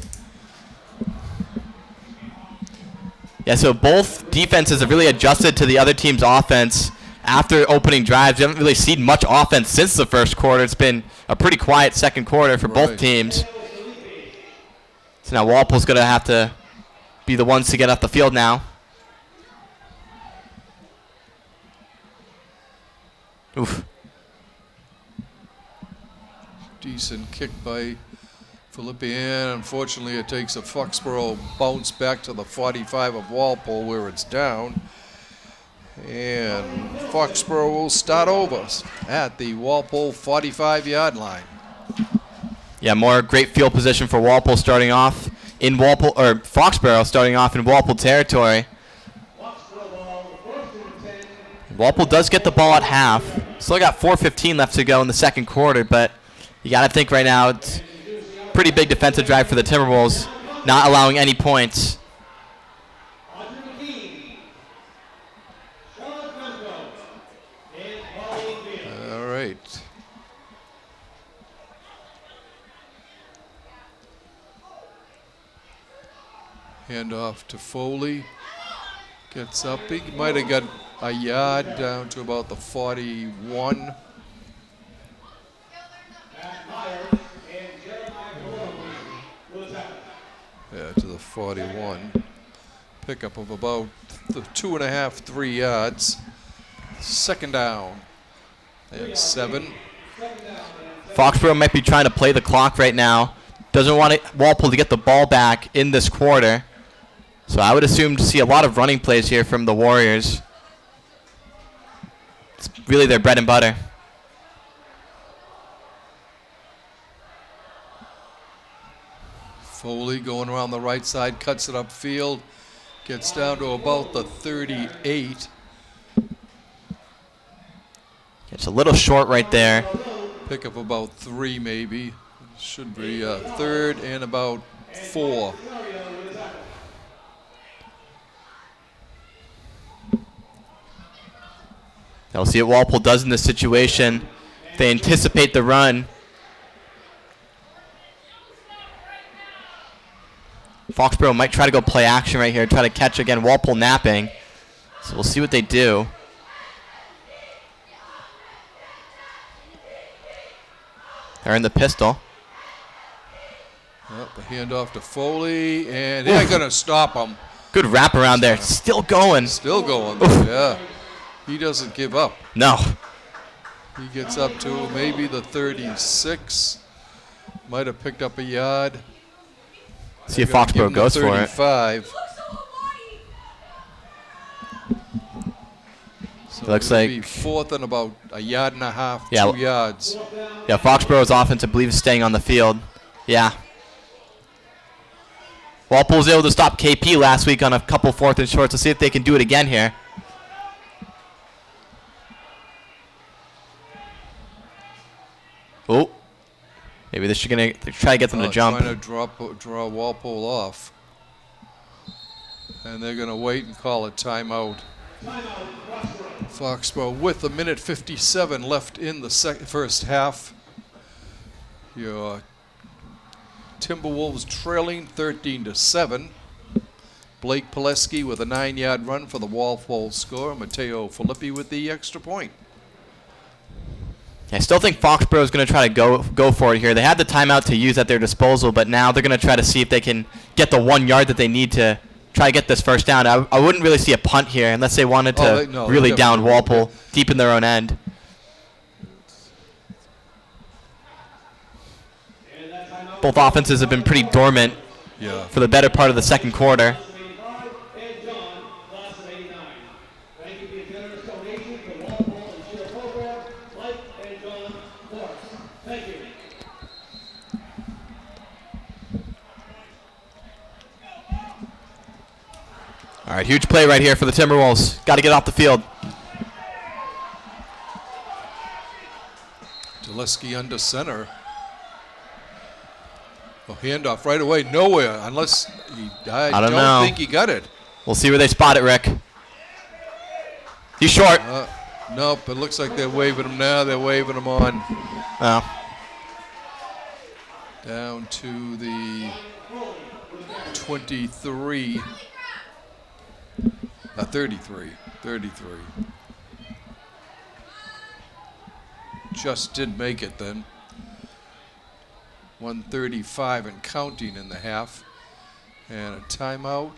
Yeah, so both defenses have really adjusted to the other team's offense after opening drives. We haven't really seen much offense since the first quarter. It's been a pretty quiet second quarter for both teams. So now Walpole's going to have to be the ones to get off the field now. Oof. Decent kick by Philippi, and unfortunately it takes a Foxborough bounce back to the 45 of Walpole where it's down. And Foxborough will start over at the Walpole 45-yard line. Yeah, more great field position for Walpole starting off in Walpole, or Foxborough starting off in Walpole territory. Walpole does get the ball at half. Still got 4:15 left to go in the second quarter, but you got to think right now it's pretty big defensive drive for the Timberwolves, not allowing any points. All right. Hand off to Foley. Gets up. He might have got a yard down to about the 41. Yeah, to the 41. Pickup of about 2.5, 3 yards. Second down. And 7. Foxborough might be trying to play the clock right now. Doesn't want Walpole to get the ball back in this quarter. So I would assume to see a lot of running plays here from the Warriors. It's really their bread and butter. Foley going around the right side, cuts it upfield, gets down to about the 38. It's a little short right there. Pick up about 3 maybe. Should be third and about 4. We'll see what Walpole does in this situation. They anticipate the run. Foxborough might try to go play action right here, try to catch again Walpole napping. So we'll see what they do. They're in the pistol. Well, the handoff to Foley, and they're going to stop him. Good wraparound there. Still going. Still going, yeah. He doesn't give up. No. He gets up to maybe the 36. Might have picked up a yard. See if Foxborough goes for it. 35. So It looks like 4th and about a yard and a half, Yeah. 2 yards. Yeah, Foxborough's offense, I believe, is staying on the field. Yeah. Walpole was able to stop KP last week on a couple 4th and shorts. Let's see if they can do it again here. Oh. Maybe they're going to try to get them to jump. Trying to draw Walpole off. And they're going to wait and call a timeout. Foxborough with a minute 57 left in the first half. Your Timberwolves trailing 13-7. Blake Pileski with a 9-yard run for the Walpole score. Matteo Filippi with the extra point. I still think Foxborough is going to try to go for it here. They had the timeout to use at their disposal, but now they're going to try to see if they can get the 1 yard that they need to try to get this first down. I wouldn't really see a punt here unless they wanted to really down Walpole deep in their own end. Both offenses have been pretty dormant for the better part of the second quarter. All right, huge play right here for the Timberwolves. Got to get off the field. Pileski under center. A handoff right away, nowhere, unless I don't know. think he got it. We'll see where they spot it, Rick. He's short. Nope, it looks like they're waving him now. They're waving him on. Oh. Down to the 23. 33. Just did make it then. 135 and counting in the half. And a timeout.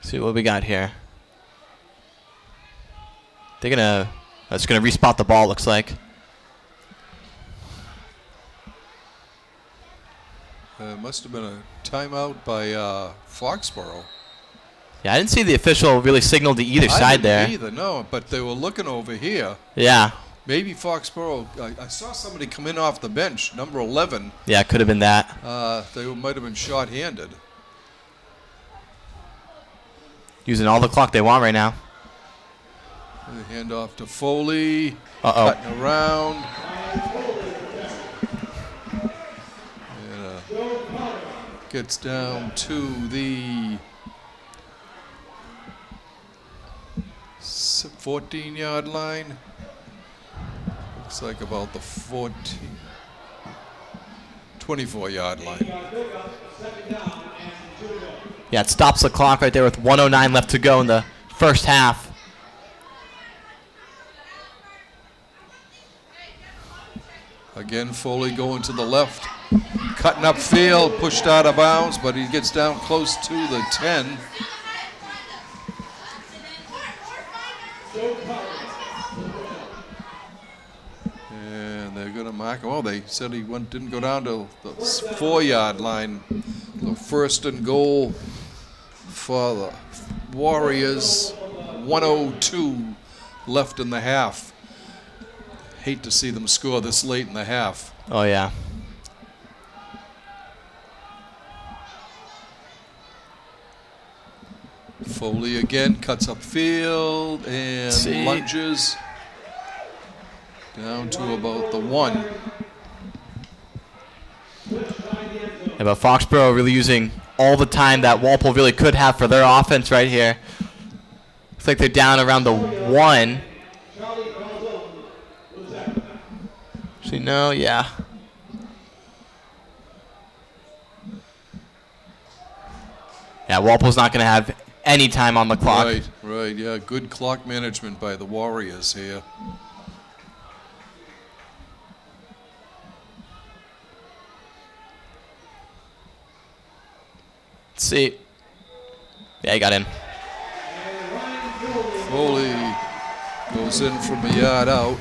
See what we got here. That's gonna respot the ball, looks like. Must have been a timeout by Foxborough. Yeah, I didn't see the official really signal to either side there. I didn't either, no, but they were looking over here. Yeah. Maybe Foxborough, I saw somebody come in off the bench, number 11. Yeah, it could have been that. They might have been short-handed. Using all the clock they want right now. Hand off to Foley. Uh-oh. Cutting around. Gets down to the 14-yard line. Looks like about the 24-yard line. Yeah, it stops the clock right there with 1:09 left to go in the first half. Again, Foley going to the left. Cutting upfield, pushed out of bounds, but he gets down close to the 10. And they're going to mark him. Oh, they said he didn't go down to the 4-yard line. The first and goal for the Warriors. 1:02 left in the half. Hate to see them score this late in the half. Oh, yeah. Foley again cuts upfield and lunges down to about the 1. Yeah, but Foxborough really using all the time that Walpole really could have for their offense right here. Looks like they're down around the 1. Actually, no, yeah. Yeah, Walpole's not going to have any time on the clock. Right, yeah. Good clock management by the Warriors here. Let's see. Yeah, he got in. Foley goes in from a yard out.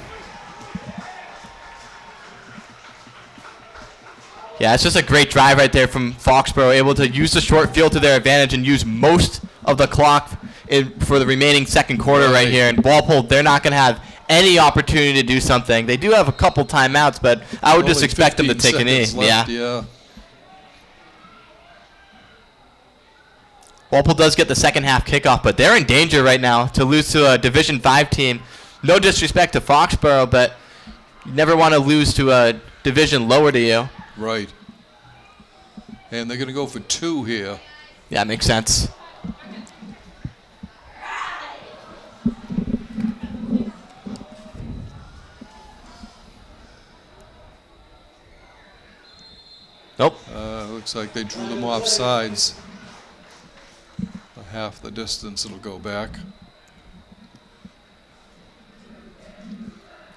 Yeah, it's just a great drive right there from Foxborough, able to use the short field to their advantage and use most of the clock for the remaining second quarter right here. And Walpole, they're not going to have any opportunity to do something. They do have a couple timeouts, but I would just expect them to take an knee. Yeah. Walpole does get the second half kickoff, but they're in danger right now to lose to a Division 5 team. No disrespect to Foxborough, but you never want to lose to a division lower to you. Right. And they're going to go for 2 here. Yeah, makes sense. Nope. Looks like they drew them off sides. Half the distance it'll go back.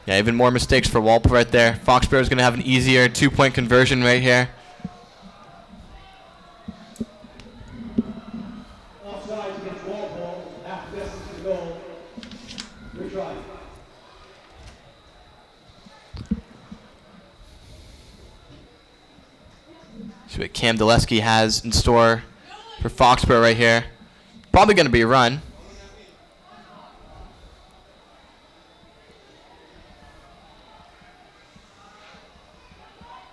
Yeah, even more mistakes for Walpole right there. Foxborough is going to have an easier 2-point conversion right here. Offsides against Walpole, half the distance to goal. Retry. See what Cam Dulesky has in store for Foxborough right here. Probably going to be a run.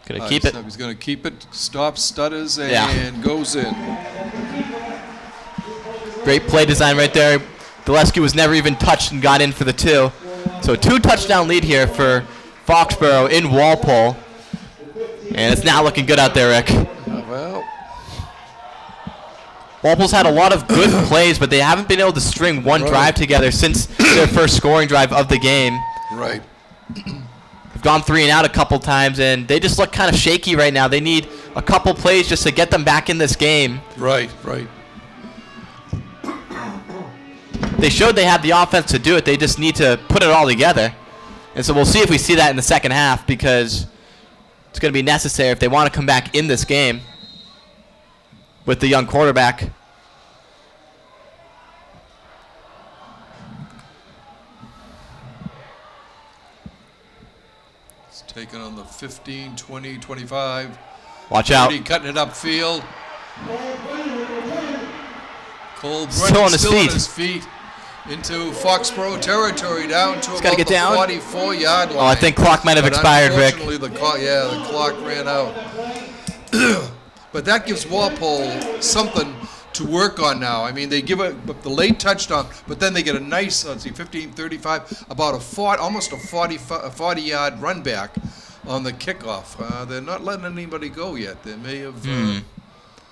Going to keep it. He's going to keep it, stops, stutters, and goes in. Great play design right there. Dulesky was never even touched and got in for the 2. So 2-touchdown lead here for Foxborough in Walpole. And it's not looking good out there, Rick. Well, Walpole's had a lot of good plays, but they haven't been able to string one drive together since their first scoring drive of the game. Right. They've gone 3 and out a couple times, and they just look kind of shaky right now. They need a couple plays just to get them back in this game. Right. They showed they had the offense to do it. They just need to put it all together. And so we'll see if we see that in the second half, because it's going to be necessary if they want to come back in this game. with the young quarterback. It's taken on the 15, 20, 25. Watch out. Brady cutting it upfield. Cole Still on Brady his feet into Foxborough territory, down to gotta about get the down. 44-yard line. Oh, I think clock might have But expired, Rick. unfortunately, the clock ran out. But that gives Walpole something to work on now. I mean, they give the late touchdown, but then they get a nice, 15-35, about almost a 40-yard run back on the kickoff. They're not letting anybody go yet. They may have.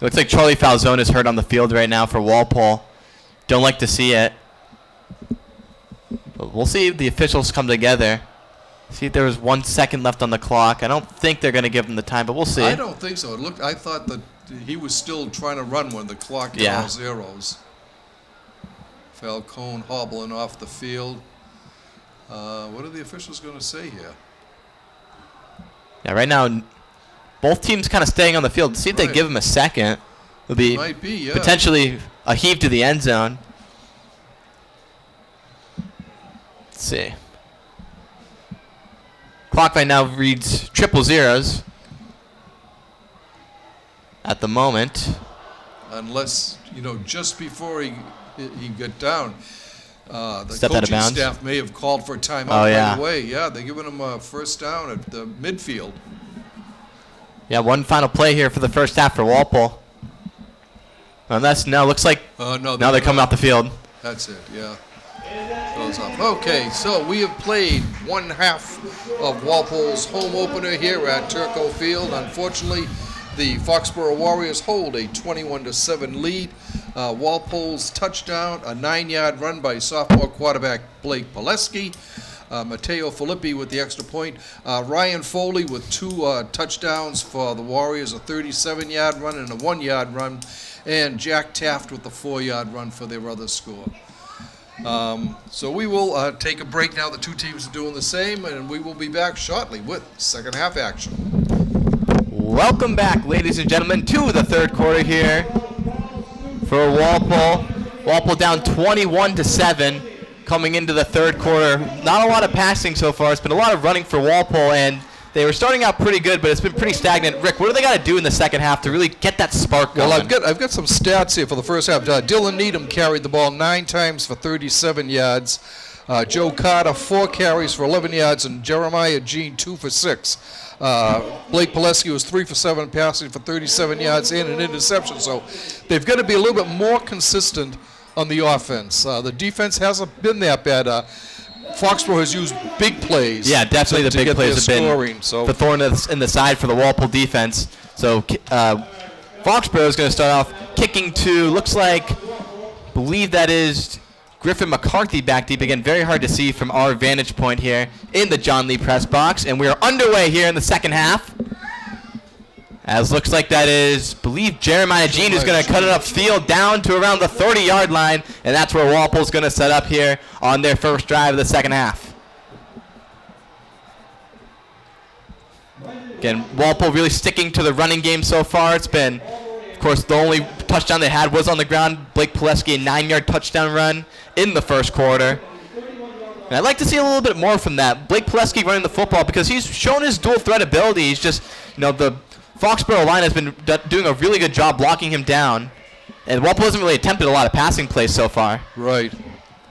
Looks like Charlie Falzone is hurt on the field right now for Walpole. Don't like to see it. But we'll see if the officials come together. See if there was 1 second left on the clock. I don't think they're going to give them the time, but we'll see. I don't think so. I thought that he was still trying to run when the clock hit all zeros. Falcone hobbling off the field. What are the officials going to say here? Yeah, right now, both teams kind of staying on the field. See if they give him a second. It'll be, Might be, yeah. potentially a heave to the end zone. Let's see. Clock right now reads triple zeros at the moment. Unless, just before he got down, the Stepped out of coaching bounds. staff may have called for a timeout right away. Yeah, they're giving him a first down at the midfield. Yeah, one final play here for the first half for Walpole. Looks like No, now they're coming off the field. That's it, yeah. Goes up. Okay, so we have played one half of Walpole's home opener here at Turco Field. Unfortunately, the Foxborough Warriors hold a 21-7 lead. Walpole's touchdown, a 9-yard run by sophomore quarterback Blake Pileski. Matteo Filippi with the extra point. Ryan Foley with 2 touchdowns for the Warriors, a 37-yard run and a 1-yard run. And Jack Taft with the 4-yard run for their other score. So we will take a break now. The two teams are doing the same, and we will be back shortly with second half action. Welcome back, ladies and gentlemen, to the third quarter here for Walpole. Walpole down 21-7 coming into the third quarter. Not a lot of passing so far. It's been a lot of running for Walpole, and they were starting out pretty good, but it's been pretty stagnant. Rick, what do they got to do in the second half to really get that spark going? Well, I've got some stats here for the first half. Dylan Needham carried the ball 9 times for 37 yards. Joe Carter, 4 carries for 11 yards, and Jeremiah Jean, 2 for 6. Blake Pileski was 3 for 7 passing for 37 yards and an interception. So they've got to be a little bit more consistent on the offense. The defense hasn't been that bad. Foxborough has used big plays. Yeah, definitely the big plays have scoring, been the thorn in the side for the Walpole defense. So Foxborough is going to start off kicking to, looks like, believe that is Griffin McCarthy back deep. Again, very hard to see from our vantage point here in the John Lee press box. And we are underway here in the second half. As looks like that is, believe Jeremiah Jean is going to cut it upfield down to around the 30-yard line. And that's where Walpole's going to set up here on their first drive of the second half. Again, Walpole really sticking to the running game so far. It's been, of course, the only touchdown they had was on the ground. Blake Pileski, a 9-yard touchdown run in the first quarter. And I'd like to see a little bit more from that. Blake Pileski running the football because he's shown his dual threat ability. He's just, the Foxborough line has been doing a really good job blocking him down. And Walpole hasn't really attempted a lot of passing plays so far. Right.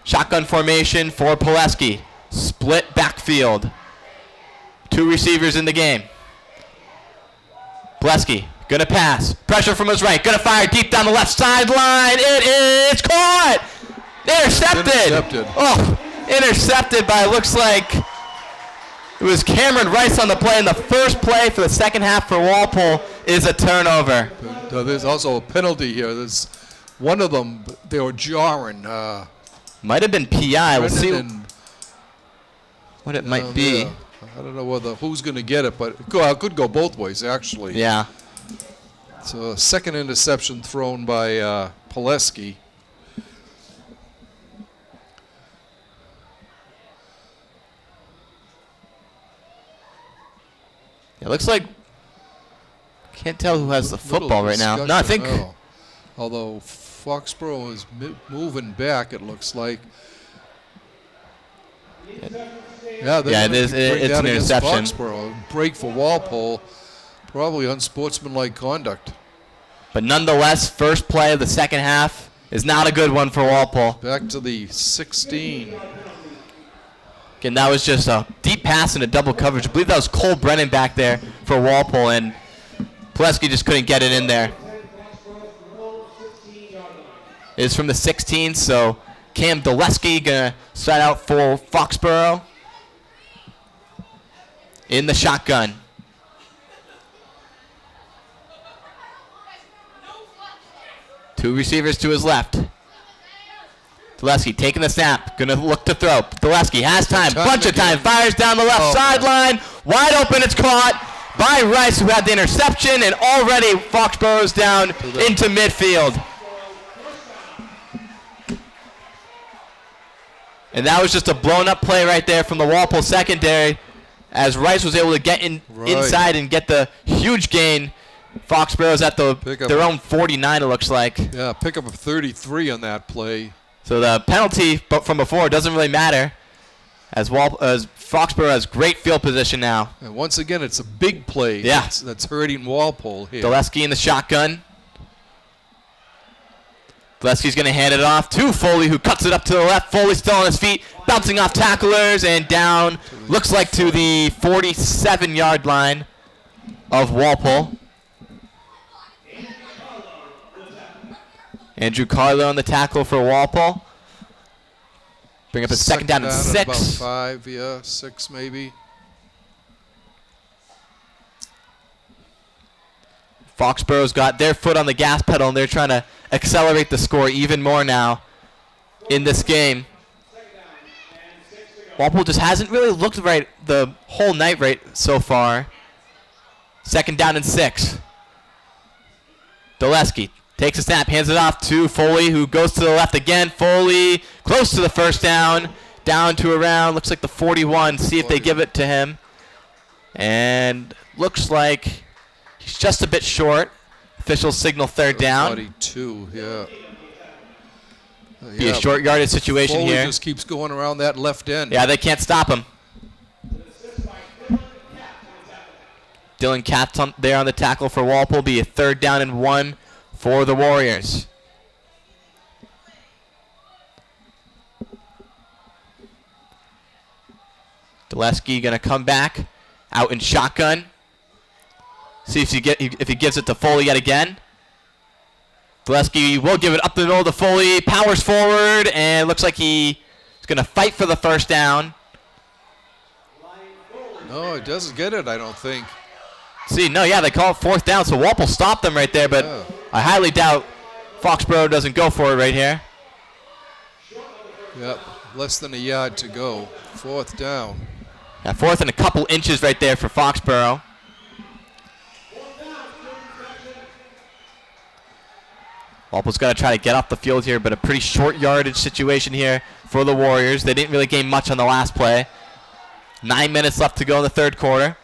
Shotgun formation for Pileski. Split backfield. 2 receivers in the game. Pileski gonna pass. Pressure from his right. Gonna fire deep down the left sideline. It is caught. Intercepted. Intercepted by, looks like it was Cameron Rice on the play. And the first play for the second half for Walpole is a turnover. There's also a penalty here. There's one of them, they were jarring. Might have been PI. We'll see Brendan what it might be. Yeah. I don't know who's going to get it, but it could go both ways, actually. Yeah. So, second interception thrown by Pileski. It looks like, can't tell who has the football right now. No, I think Although Foxborough is moving back, it looks like. Yeah, it is. It's an interception. Foxborough. Break for Walpole. Probably unsportsmanlike conduct. But nonetheless, first play of the second half is not a good one for Walpole. Back to the 16. Again, that was just a deep pass into double coverage. I believe that was Cole Brennan back there for Walpole, and Pulaski just couldn't get it in there. It's from the 16, so Cam Doleski going to start out for Foxborough in the shotgun. Two receivers to his left. Doleski taking the snap, gonna look to throw. Doleski has time, bunch of time, fires down the left sideline, wide open, it's caught by Rice, who had the interception, and already Foxborough's down into midfield. And that was just a blown up play right there from the Walpole secondary, as Rice was able to get inside and get the huge gain. Foxborough's at their own 49, it looks like. Yeah, pickup of 33 on that play. So the penalty from before doesn't really matter, as Foxborough has great field position now. And once again, it's a big play. Yeah. That's hurting Walpole here. Doleski in the shotgun. Doleski's going to hand it off to Foley, who cuts it up to the left. Foley still on his feet, bouncing off tacklers and down, looks like to the 47-yard line of Walpole. Andrew Carlo on the tackle for Walpole. Bring up a second down and 6. About 5, yeah, 6 maybe. Foxborough's got their foot on the gas pedal, and they're trying to accelerate the score even more now in this game. Walpole just hasn't really looked right the whole night right so far. Second down and 6. Doleski takes a snap, hands it off to Foley, who goes to the left again. Foley close to the first down, down to around, looks like the 41. See if they give it to him. And looks like he's just a bit short. Officials signal third down. 42, yeah. Be a short yardage situation Foley here. Just keeps going around that left end. Yeah, they can't stop him. Dylan Katz there on the tackle for Walpole. Be a third down and 1 for the Warriors. Doleski going to come back out in shotgun. See if he gives it to Foley yet again. Doleski will give it up the middle to Foley. Powers forward, and looks like he's going to fight for the first down. No, he doesn't get it, I don't think. See, no, yeah, they call it fourth down, so Walpole stopped them right there, but Yeah. I highly doubt Foxborough doesn't go for it right here. Yep, less than a yard to go. Fourth down. Yeah, fourth and a couple inches right there for Foxborough. Walpole's got to try to get off the field here, but a pretty short yardage situation here for the Warriors. They didn't really gain much on the last play. 9 minutes left to go in the third quarter.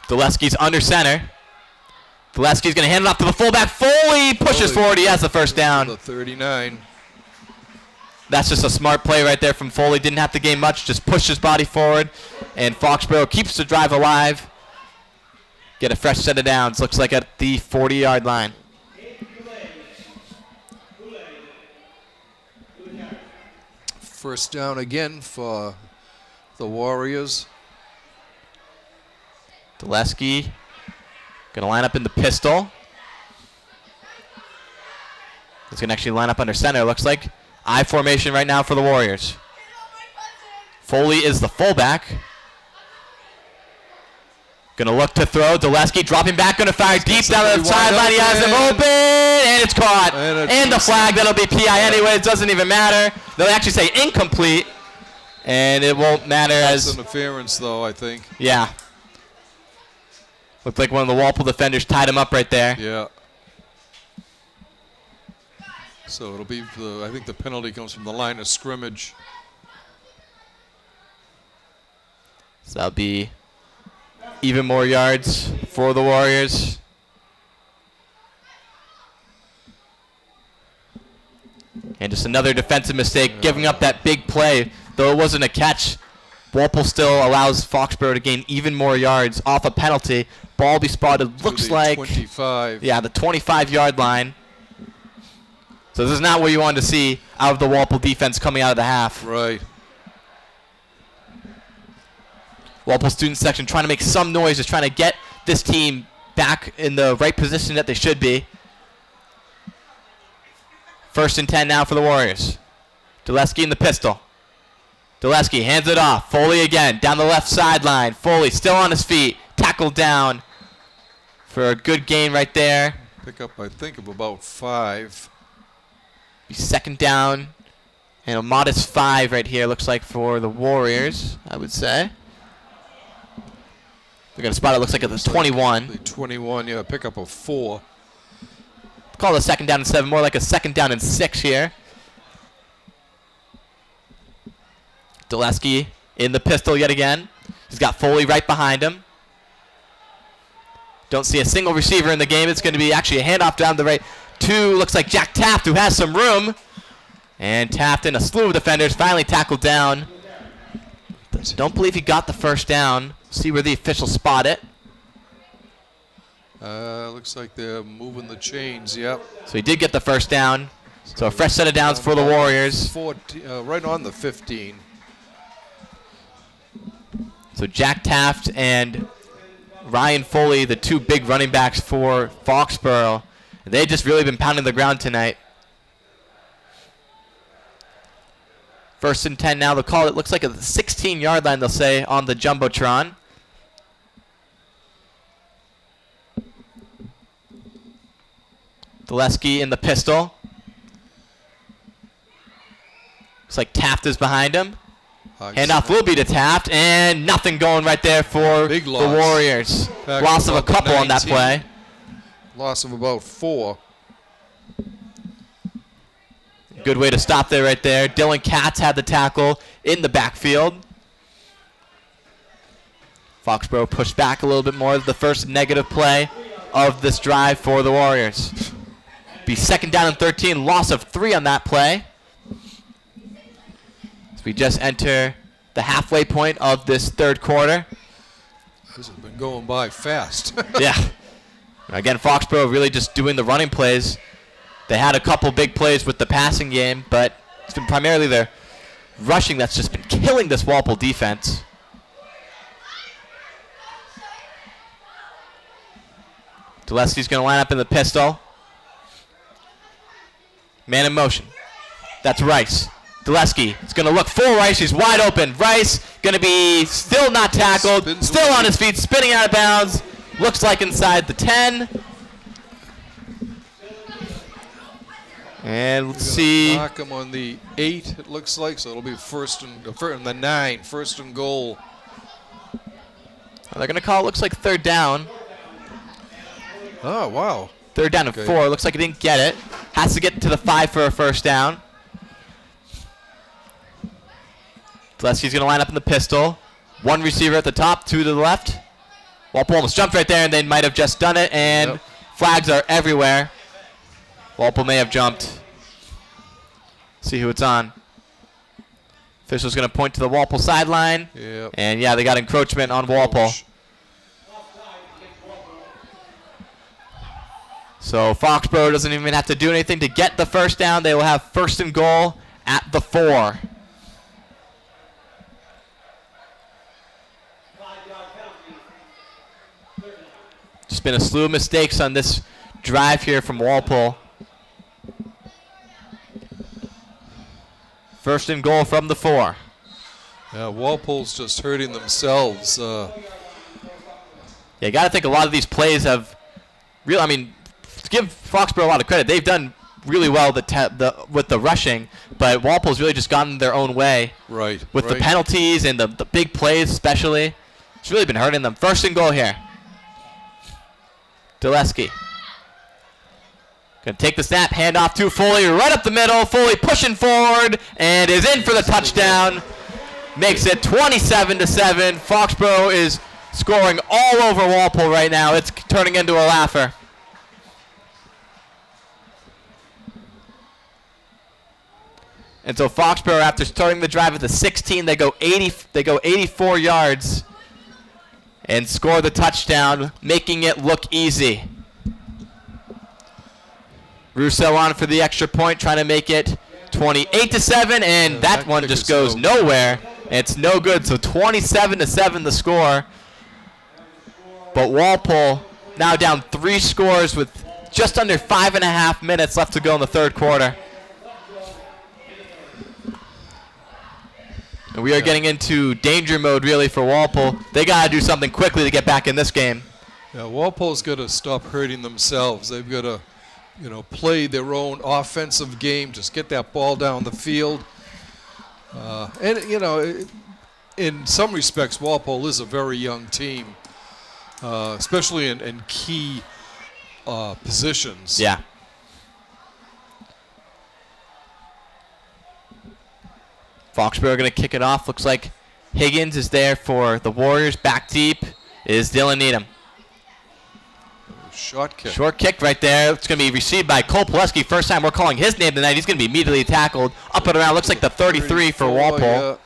Doleski's under center. Doleski's going to hand it off to the fullback. Foley pushes forward. He has the first down. The 39. That's just a smart play right there from Foley. Didn't have to gain much. Just pushed his body forward. And Foxborough keeps the drive alive. Get a fresh set of downs. Looks like at the 40-yard line. First down again for the Warriors. Doleski going to line up in the pistol. He's going to actually line up under center, looks like. I formation right now for the Warriors. Foley is the fullback. Going to look to throw. Doleski dropping back, going to fire deep down the sideline. He has him open, and it's caught. And the flag, that'll be PI anyway. It doesn't even matter. They'll actually say incomplete, and it won't matter as interference, though, I think. Yeah. Looked like one of the Walpole defenders tied him up right there. Yeah. So it'll be, I think the penalty comes from the line of scrimmage. So that'll be even more yards for the Warriors. And just another defensive mistake, giving up that big play. Though it wasn't a catch, Walpole still allows Foxborough to gain even more yards off a penalty. Ball be spotted, looks like 25. Yeah, the 25-yard line. So this is not what you wanted to see out of the Walpole defense coming out of the half. Right. Walpole student section trying to make some noise, just trying to get this team back in the right position that they should be. 1st and 10 now for the Warriors. Dulesky in the pistol. Dulesky hands it off. Foley again down the left sideline. Foley still on his feet. Tackled down for a good gain right there. Pick up, I think, of about 5. Be 2nd down and a modest 5 right here, looks like, for the Warriors, I would say. They're going to spot it, looks like at the 21. The 21, yeah, pick up of 4. Call it a 2nd down and 7, more like a 2nd down and 6 here. Dulesky in the pistol yet again. He's got Foley right behind him. Don't see a single receiver in the game. It's going to be actually a handoff down the right to, looks like, Jack Taft, who has some room. And Taft and a slew of defenders finally tackled down. Don't believe he got the 1st down. See where the officials spot it. Looks like they're moving the chains, yep. So he did get the 1st down. So a fresh set of downs for the Warriors. 14, right on the 15. So Jack Taft and Ryan Foley, the 2 big running backs for Foxborough. They've just really been pounding the ground tonight. 1st and 10 now. They'll call it, looks like a 16-yard line, they'll say, on the Jumbotron. Dulesky in the pistol. Looks like Taft is behind him. Handoff will be to Taft, and nothing going right there for Big the loss. Warriors. Back Loss of a about couple on that 19. play. Loss of about 4. Good way to stop there right there. Dylan Katz had the tackle in the backfield. Foxborough pushed back a little bit more. The first negative play of this drive for the Warriors. Be 2nd down and 13. Loss of 3 on that play. As we just enter the halfway point of this 3rd quarter. This has been going by fast. Yeah. Again, Foxborough really just doing the running plays. They had a couple big plays with the passing game, but it's been primarily their rushing that's just been killing this Walpole defense. Dulesky's going to line up in the pistol. Man in motion. That's Rice. Dulesky is going to look for Rice. He's wide open. Rice going to be still not tackled. Spins Still away. on his feet, spinning out of bounds. Looks like inside the 10. And let's see. Knock him on the 8, it looks like, so it'll be first and the 9, 1st and goal. They're going to call it, looks like 3rd down. Oh, wow. 3rd down and Okay. 4. Looks like he didn't get it. Has to get to the 5 for a 1st down. Dulesky's going to line up in the pistol. 1 receiver at the top, 2 to the left. Walpole almost jumped right there, and they might have just done it, and Yep. flags are everywhere. Walpole may have jumped. See who it's on. Official's going to point to the Walpole sideline. Yep. And, yeah, they got encroachment on Walpole. So Foxborough doesn't even have to do anything to get the 1st down. They will have 1st and goal at the 4. Just been a slew of mistakes on this drive here from Walpole. 1st and goal from the 4. Yeah, Walpole's just hurting themselves. Yeah, you got to think a lot of these plays have real. I mean, to give Foxborough a lot of credit, they've done really well with the rushing, but Walpole's really just gotten their own way Right. with the right. penalties and the big plays especially. It's really been hurting them. 1st and goal here. Dulesky. Going to take the snap, hand off to Foley, right up the middle. Foley pushing forward and is in for the touchdown. Makes it 27-7. Foxborough is scoring all over Walpole right now. It's turning into a laugher. And so Foxborough, after starting the drive at the 16, they go 84 yards and score the touchdown, making it look easy. Rousseau on for the extra point, trying to make it 28-7, and that one just goes nowhere. It's no good, so 27-7 the score. But Walpole now down 3 scores with just under 5.5 minutes left to go in the third quarter. And we are getting into danger mode, really, for Walpole. They got to do something quickly to get back in this game. Yeah, Walpole's got to stop hurting themselves. They've got to, play their own offensive game. Just get that ball down the field. In some respects, Walpole is a very young team, especially in key positions. Yeah. Foxborough going to kick it off. Looks like Higgins is there for the Warriors. Back deep is Dylan Needham. Short kick. Short kick right there. It's going to be received by Cole Pileski. First time we're calling his name tonight. He's going to be immediately tackled. Up and around. Looks like the 33 for Walpole. Yeah.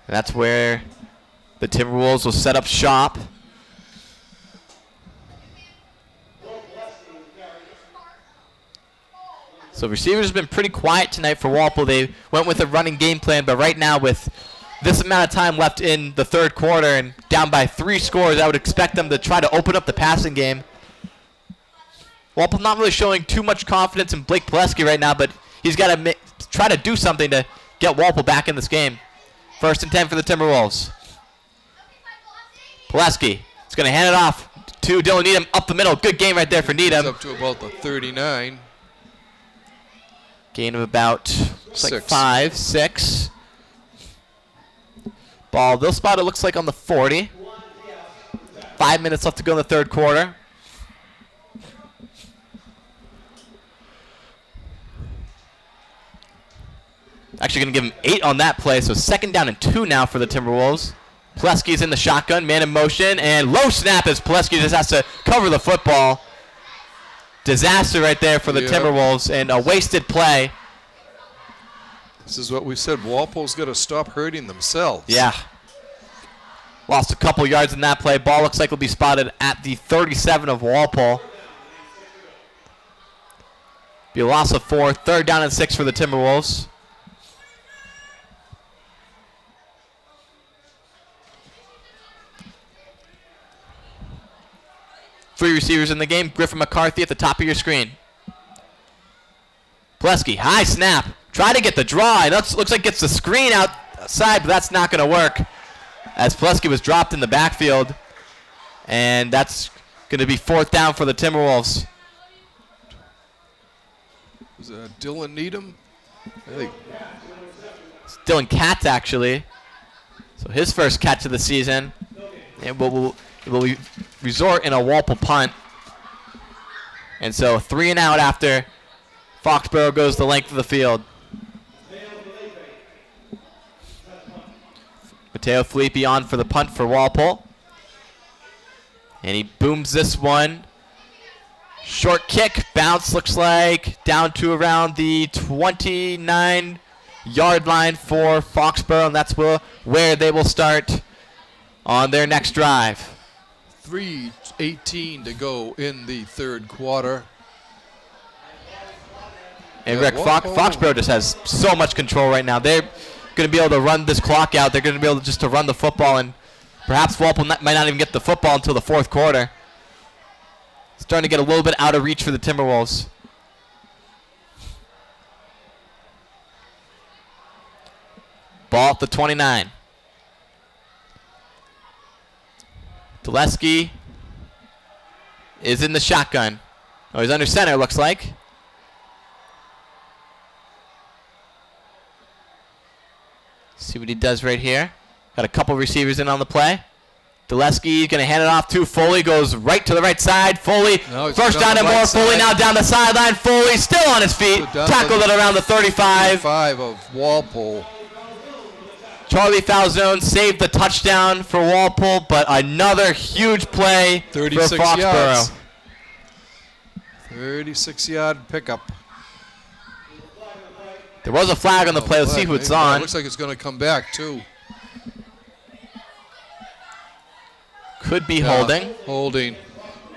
That's where the Timberwolves will set up shop. So receivers have been pretty quiet tonight for Walpole. They went with a running game plan, but right now with this amount of time left in the third quarter and down by 3 scores, I would expect them to try to open up the passing game. Walpole not really showing too much confidence in Blake Pileski right now, but he's got to try to do something to get Walpole back in this game. 1st and 10 for the Timberwolves. Pileski is going to hand it off to Dylan Needham up the middle. Good game right there for Needham. It's up to about the 39. Gain of about 5, 6. Ball, they'll spot it, looks like on the 40. 5 minutes left to go in the third quarter. Actually going to give him 8 on that play, so 2nd down and 2 now for the Timberwolves. Pileski's in the shotgun, man in motion, and low snap as Pileski just has to cover the football. Disaster right there for the Timberwolves, and a wasted play. This is what we said. Walpole's got to stop hurting themselves. Yeah. Lost a couple yards in that play. Ball looks like it'll be spotted at the 37 of Walpole. Be a loss of 4. 3rd down and 6 for the Timberwolves. Three receivers in the game. Griffin McCarthy at the top of your screen. Pileski, high snap. Try to get the draw. It looks like gets the screen outside, but that's not going to work as Pileski was dropped in the backfield. And that's going to be 4th down for the Timberwolves. Was it Dylan Needham? I think. It's Dylan Katz, actually. So his first catch of the season. And will resort in a Walpole punt. And so 3 and out after Foxborough goes the length of the field. Mateo Filippi on for the punt for Walpole. And he booms this one. Short kick, bounce looks like down to around the 29-yard line for Foxborough, and that's where they will start on their next drive. 3:18 to go in the third quarter. And Rick, Foxborough just has so much control right now. They're going to be able to run this clock out. They're going to be able to run the football, and perhaps Walpole might not even get the football until the fourth quarter. Starting to get a little bit out of reach for the Timberwolves. Ball at the 29. Pileski is in the shotgun. Oh, he's under center, looks like. See what he does right here. Got a couple receivers in on the play. Pileski going to hand it off to Foley. Goes right to the right side. Foley, first down and more. Foley now down the sideline. Foley still on his feet. Tackled at around the 35. 35 of Walpole. Charlie Falzone saved the touchdown for Walpole, but another huge play for 36 Foxborough. yards. 36-yard pickup. There was a flag on the play. Let's see who it's on. It looks like it's going to come back, too. Could be holding. Holding.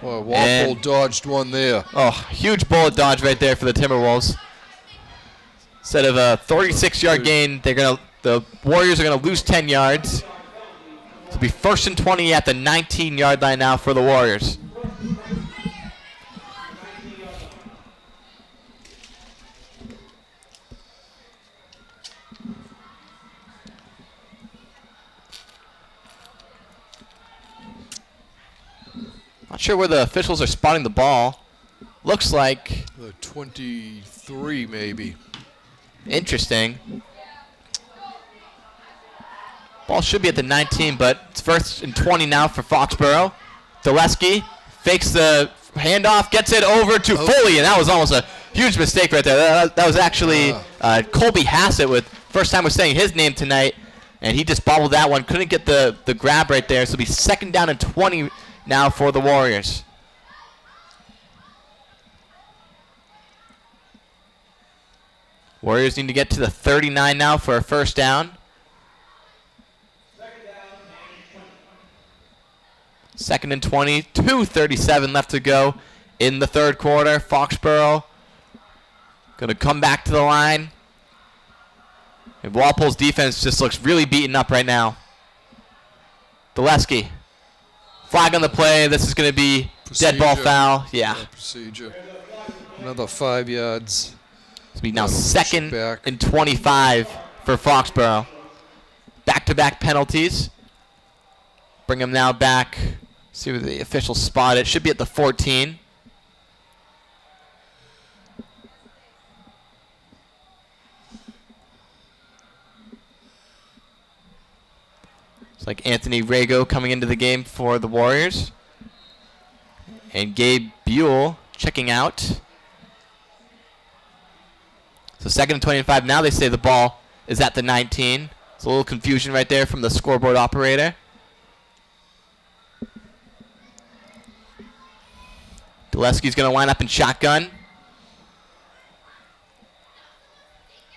Well, Walpole dodged one there. Oh, huge bullet dodge right there for the Timberwolves. Instead of a 36-yard gain, the Warriors are going to lose 10 yards. It'll be 1st and 20 at the 19-yard line now for the Warriors. Not sure where the officials are spotting the ball. Looks like the 23, maybe. Interesting. Ball should be at the 19, but it's 1st and 20 now for Foxborough. Dulesky fakes the handoff, gets it over to Foley, and that was almost a huge mistake right there. That was actually Colby Hassett with first time we're saying his name tonight, and he just bobbled that one. Couldn't get the grab right there, so it'll be 2nd down and 20 now for the Warriors. Warriors need to get to the 39 now for a 1st down. 2nd and 20, 2:37 left to go in the 3rd quarter. Foxborough going to come back to the line. And Walpole's defense just looks really beaten up right now. Dulesky. Flag on the play. This is going to be dead ball foul. Yeah. Procedure. Another 5 yards. This will be now 2nd and 25 for Foxborough. Back-to-back penalties. Bring them now back. See where the officials spot it. Should be at the 14. It's like Anthony Rago coming into the game for the Warriors. And Gabe Buell checking out. So 2nd and 25. Now they say the ball is at the 19. It's a little confusion right there from the scoreboard operator. Dulesky's going to line up in shotgun.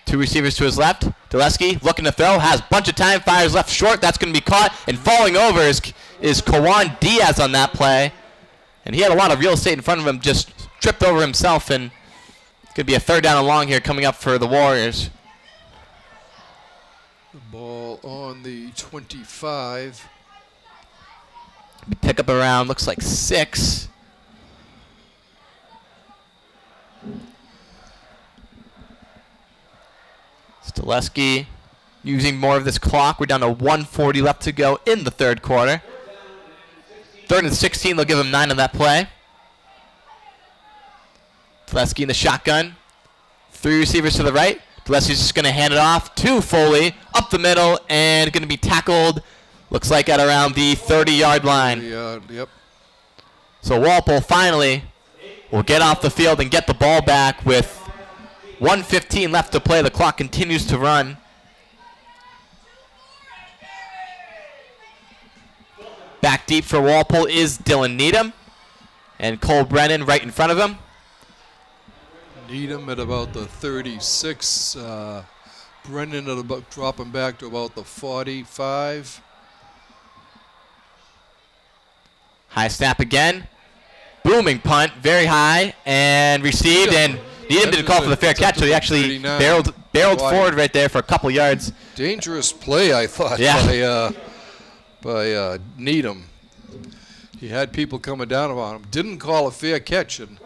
2 receivers to his left. Dulesky looking to throw, has a bunch of time, fires left short. That's going to be caught, and falling over is Kawan Diaz on that play. And he had a lot of real estate in front of him, just tripped over himself, and it's going to be a 3rd down and long here coming up for the Warriors. The ball on the 25. Pick up around, looks like 6. Dulesky using more of this clock. We're down to 1:40 left to go in the 3rd quarter. 3rd and 16, they'll give him 9 on that play. Dulesky in the shotgun. 3 receivers to the right. Dulesky's just going to hand it off to Foley. Up the middle and going to be tackled. Looks like at around the 30-yard line. Yep. So Walpole finally will get off the field and get the ball back with 1:15 left to play. The clock continues to run. Back deep for Walpole is Dylan Needham. And Cole Brennan right in front of him. Needham at about the 36. Brennan at about dropping back to about the 45. High snap again. Booming punt, very high, and received, and Needham didn't call for the fair catch, so he actually barreled forward right there for a couple yards. Dangerous play, I thought, by Needham. He had people coming down on him. Didn't call a fair catch, and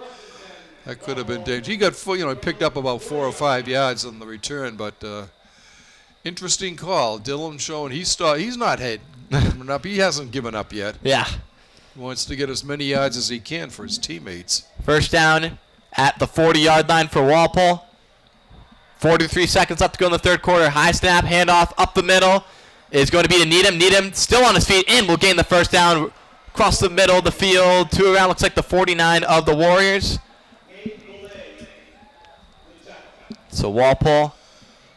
that could have been dangerous. He got he picked up about 4 or 5 yards on the return, but interesting call. Dylan showing he's not giving up. He hasn't given up yet. Yeah. He wants to get as many yards as he can for his teammates. 1st down at the 40-yard line for Walpole. 43 seconds left to go in the 3rd quarter. High snap, handoff up the middle is going to be to Needham. Needham still on his feet and will gain the 1st down across the middle of the field. 2 around, looks like the 49 of the Warriors. So Walpole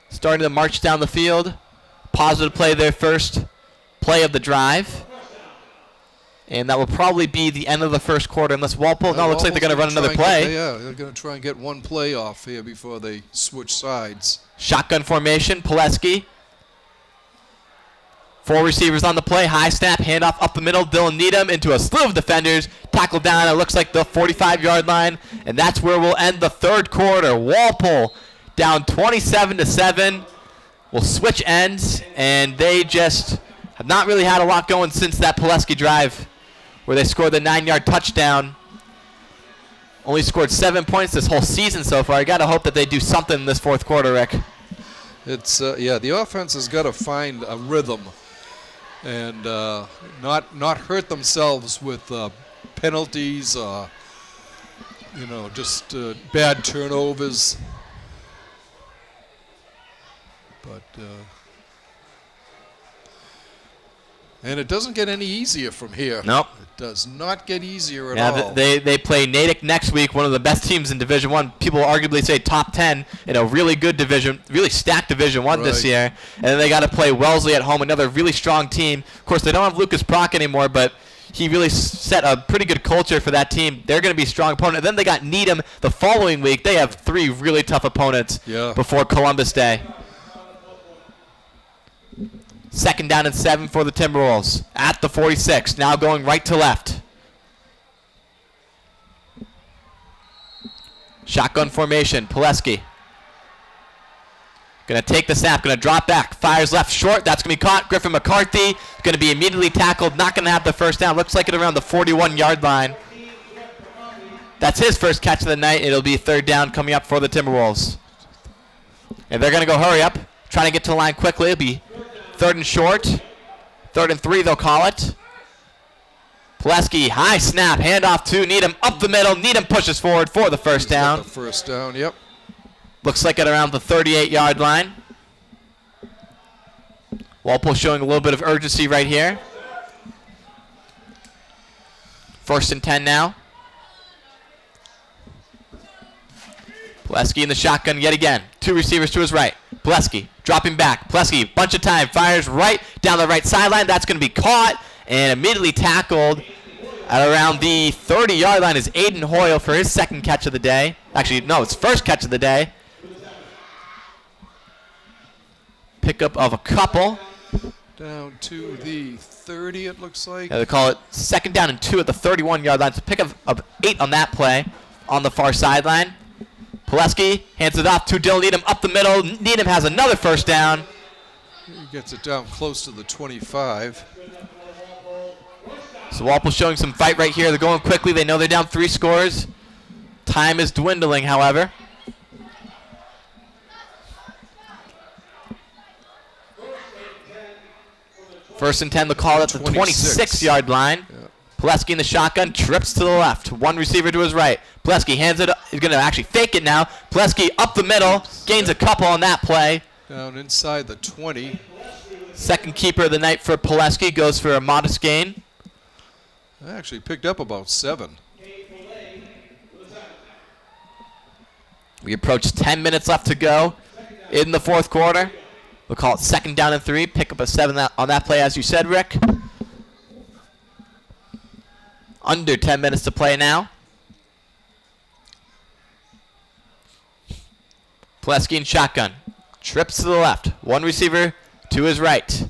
starting to march down the field. Positive play, their first play of the drive. And that will probably be the end of the 1st quarter unless Walpole, no, looks like they're going to run another play. They're going to try and get one play off here before they switch sides. Shotgun formation, Pileski. 4 receivers on the play. High snap, handoff up the middle. Dylan Needham into a slew of defenders. Tackle down, it looks like the 45-yard line. And that's where we'll end the third quarter. Walpole down 27-7. We'll switch ends, and they just have not really had a lot going since that Pileski drive where they scored the 9-yard touchdown. Only scored 7 points this whole season so far. You got to hope that they do something in this fourth quarter, Rick. It's the offense has got to find a rhythm and not hurt themselves with penalties, just bad turnovers. But and it doesn't get any easier from here. Nope. It does not get easier at all. They play Natick next week, one of the best teams in Division I. People arguably say top 10 in a really good division, really stacked Division I this year. And then they got to play Wellesley at home, another really strong team. Of course, they don't have Lucas Brock anymore, but he really set a pretty good culture for that team. They're going to be a strong opponent. And then they got Needham the following week. They have 3 really tough opponents before Columbus Day. 2nd down and 7 for the Timberwolves at the 46. Now going right to left. Shotgun formation. Pileski. Going to take the snap. Going to drop back. Fires left short. That's going to be caught. Griffin McCarthy going to be immediately tackled. Not going to have the first down. Looks like it around the 41-yard line. That's his first catch of the night. It'll be 3rd down coming up for the Timberwolves. And they're going to go hurry up. Trying to get to the line quickly. It'll be 3rd and short. 3rd and 3, they'll call it. Pileski, high snap, handoff to Needham, up the middle. Needham pushes forward for the first down. The first down, yep. Looks like at around the 38-yard line. Walpole showing a little bit of urgency right here. 1st and 10 now. Pileski in the shotgun yet again. 2 receivers to his right. Pileski dropping back. Pileski, bunch of time, fires right down the right sideline. That's going to be caught and immediately tackled at around the 30-yard line is Aiden Hoyle for his 2nd catch of the day. Actually, no, it's 1st catch of the day. Pickup of a couple. Down to the 30, it looks like. Yeah, they call it 2nd down and 2 at the 31-yard line. So pickup of 8 on that play on the far sideline. Pileski hands it off to Dylan Needham up the middle. Needham has another first down. He gets it down close to the 25. So Walpole showing some fight right here. They're going quickly. They know they're down 3 scores. Time is dwindling, however. First and 10, they'll call it at the 26-yard line. Yeah. Pileski in the shotgun, trips to the left. 1 receiver to his right. Pileski hands it up. He's going to actually fake it now. Pileski up the middle, gains a couple on that play. Down inside the 20. 2nd keeper of the night for Pileski goes for a modest gain. I actually picked up about 7. We approach 10 minutes left to go in the fourth quarter. We'll call it 2nd down and 3. Pick up a 7 on that play, as you said, Rick. Under 10 minutes to play now. Pileski in shotgun. Trips to the left. 1 receiver to his right.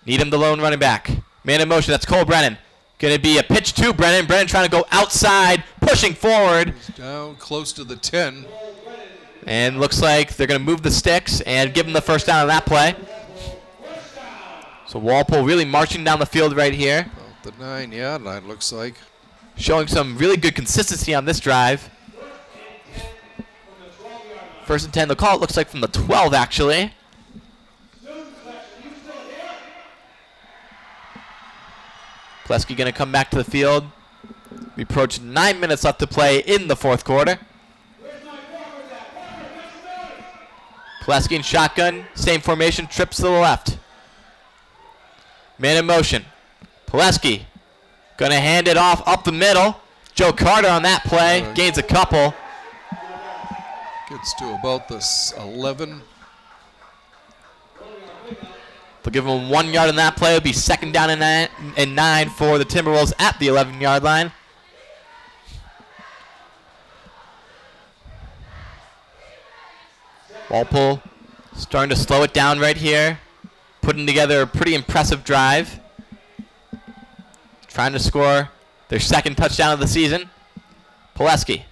Needham the lone running back. Man in motion. That's Cole Brennan. Going to be a pitch to Brennan. Brennan trying to go outside, pushing forward. He's down close to the 10. And looks like they're going to move the sticks and give him the first down on that play. So Walpole really marching down the field right here. About the 9-yard line, looks like. Showing some really good consistency on this drive. 1st and 10, the call, it looks like from the 12, actually. Pileski going to come back to the field. We approach 9 minutes left to play in the fourth quarter. Pileski in shotgun, same formation, trips to the left. Man in motion. Pileski going to hand it off up the middle. Joe Carter on that play, gains a couple. Gets to about the 11. They'll give him 1 yard on that play. It'll be 2nd down and 9 for the Timberwolves at the 11-yard line. Walpole starting to slow it down right here. Putting together a pretty impressive drive. Trying to score their second touchdown of the season. Pileski.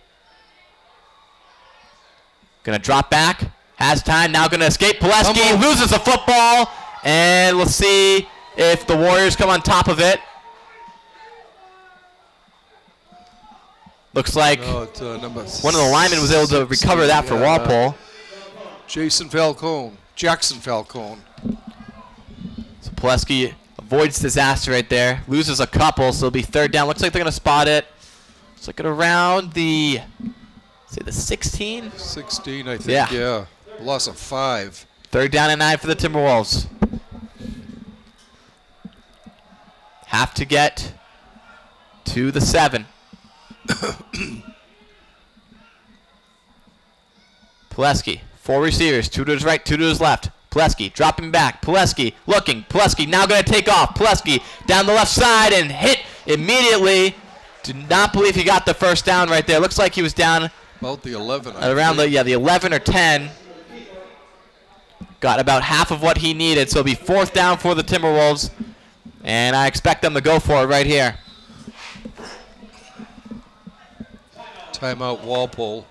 Gonna drop back. Has time. Now gonna escape. Pileski loses the football. And we'll see if the Warriors come on top of it. Looks like one of the linemen was able to recover that for Walpole. Jackson Falcone. So Pileski avoids disaster right there. Loses a couple, so it'll be third down. Looks like they're going to spot it. Looks like it around the 16? 16, I think, yeah. Loss of 5. Third down and 9 for the Timberwolves. Have to get to the 7. Pileski, 4 receivers, 2 to his right, 2 to his left. Pileski dropping back. Pileski looking. Pileski now going to take off. Pileski down the left side and hit immediately. Did not believe he got the first down right there. Looks like he was down about the 11. Around the 11 or 10. Got about half of what he needed, so it'll be fourth down for the Timberwolves. And I expect them to go for it right here. Timeout Walpole.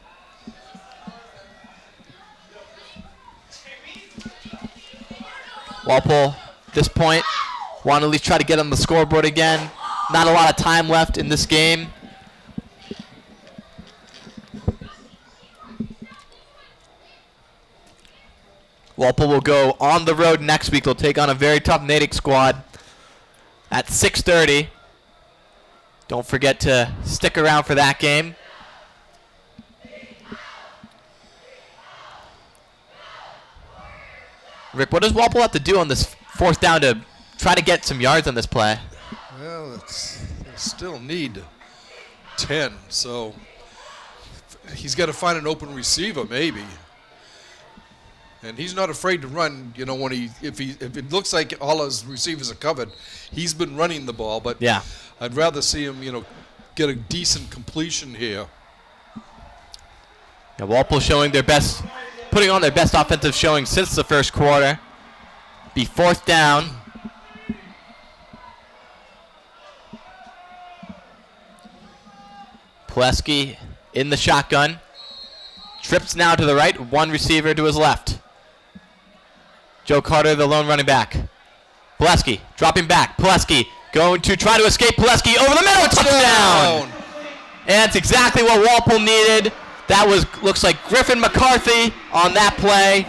Walpole, at this point, want to at least try to get on the scoreboard again. Not a lot of time left in this game. Walpole will go on the road next week. They'll take on a very tough Natick squad at 6:30. Don't forget to stick around for that game. Rick, what does Walpole have to do on this fourth down to try to get some yards on this play? Well, they still need 10, so he's got to find an open receiver maybe. And he's not afraid to run, you know, when if it looks like all his receivers are covered, he's been running the ball, but yeah, I'd rather see him, you know, get a decent completion here. Yeah, Walpole showing their best, putting on their best offensive showing since the first quarter. Be fourth down. Pileski in the shotgun. Trips now to the right, one receiver to his left. Joe Carter, the lone running back. Pileski dropping back. Pileski going to try to escape. Pileski over the middle, touchdown! And that's exactly what Walpole needed. That looks like Griffin McCarthy on that play.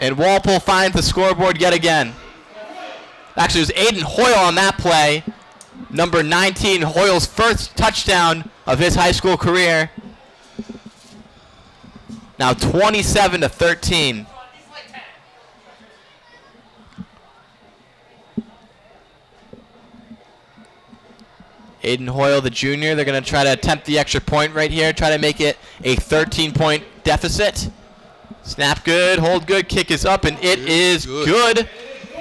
And Walpole finds the scoreboard yet again. Actually, it was Aiden Hoyle on that play. Number 19, Hoyle's first touchdown of his high school career. Now 27-13. Aiden Hoyle, the junior, they're going to try to attempt the extra point right here, try to make it a 13-point deficit. Snap good, hold good, kick is up, and it is good.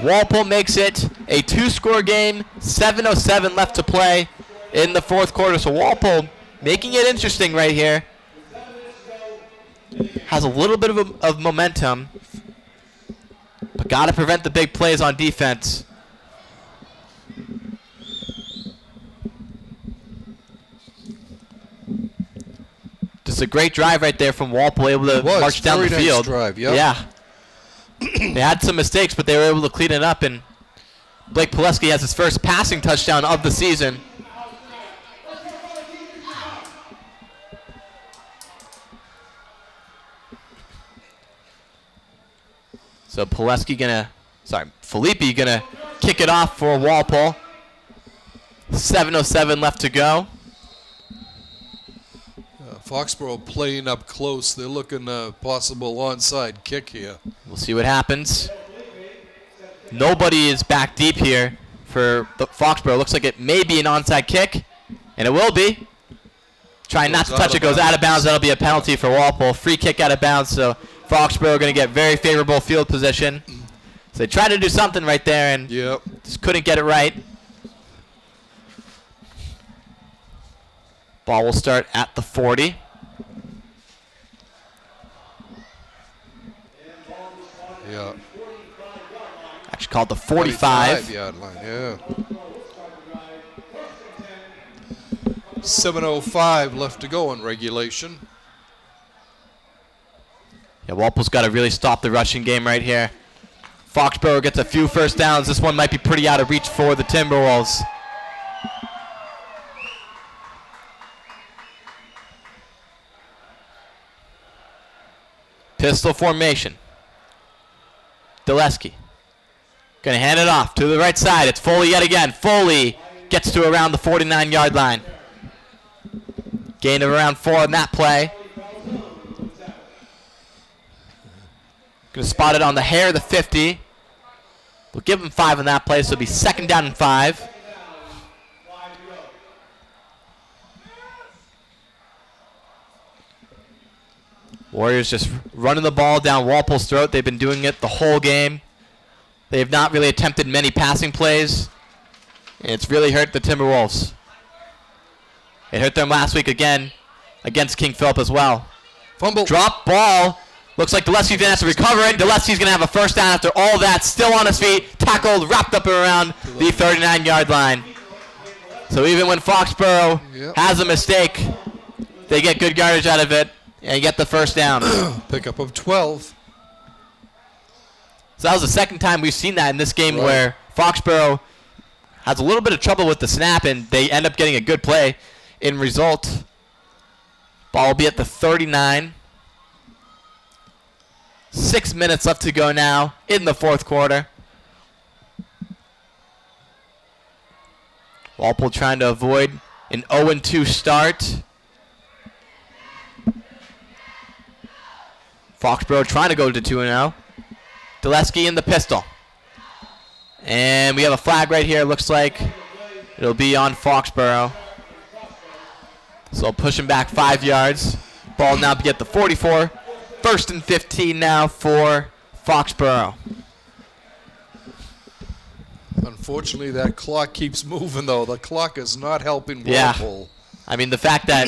Walpole makes it a 2-score game, 7:07 left to play in the fourth quarter. So Walpole making it interesting right here. Has a little bit of momentum, but got to prevent the big plays on defense. Just a great drive right there from Walpole, able to march down the field. Drive, yep. Yeah. They had some mistakes, but they were able to clean it up, and Blake Pileski has his first passing touchdown of the season. So Filippi gonna kick it off for Walpole. 7:07 left to go. Foxborough playing up close. They're looking possible onside kick here. We'll see what happens. Nobody is back deep here for the Foxborough. Looks like it may be an onside kick, and it will be. Trying not to touch it, goes out of bounds. That'll be a penalty for Walpole. Free kick out of bounds, so Foxborough going to get very favorable field position. So they tried to do something right there and just couldn't get it right. Ball will start at the 40. called the 45. Yard line, yeah. 7:05 left to go in regulation. Yeah, Walpole's got to really stop the rushing game right here. Foxborough gets a few first downs. This one might be pretty out of reach for the Timberwolves. Pistol formation. Dulesky. Going to hand it off to the right side. It's Foley yet again. Foley gets to around the 49-yard line. Gain of around 4 on that play. Going to spot it on the hair of the 50. We'll give him 5 on that play, so it'll be 2nd down and 5. Warriors just running the ball down Walpole's throat. They've been doing it the whole game. They have not really attempted many passing plays, and it's really hurt the Timberwolves. It hurt them last week again against King Philip as well. Fumble. Drop ball. Looks like Dulesky's going to have to recover it. Dulesky's going to have a first down after all that. Still on his feet. Tackled, wrapped up around the 39-yard line. So even when Foxborough has a mistake, they get good yardage out of it and get the first down. Pickup of 12. So that was the second time we've seen that in this game where Foxborough has a little bit of trouble with the snap and they end up getting a good play in result. Ball will be at the 39. 6 minutes left to go now in the fourth quarter. Walpole trying to avoid an 0-2 start. Foxborough trying to go to 2-0. Dulesky in the pistol. And we have a flag right here. Looks like it'll be on Foxborough. So I'll push him back 5 yards. Ball now be at the 44. 1st and 15 now for Foxborough. Unfortunately, that clock keeps moving, though. The clock is not helping Walpole. I mean, the fact that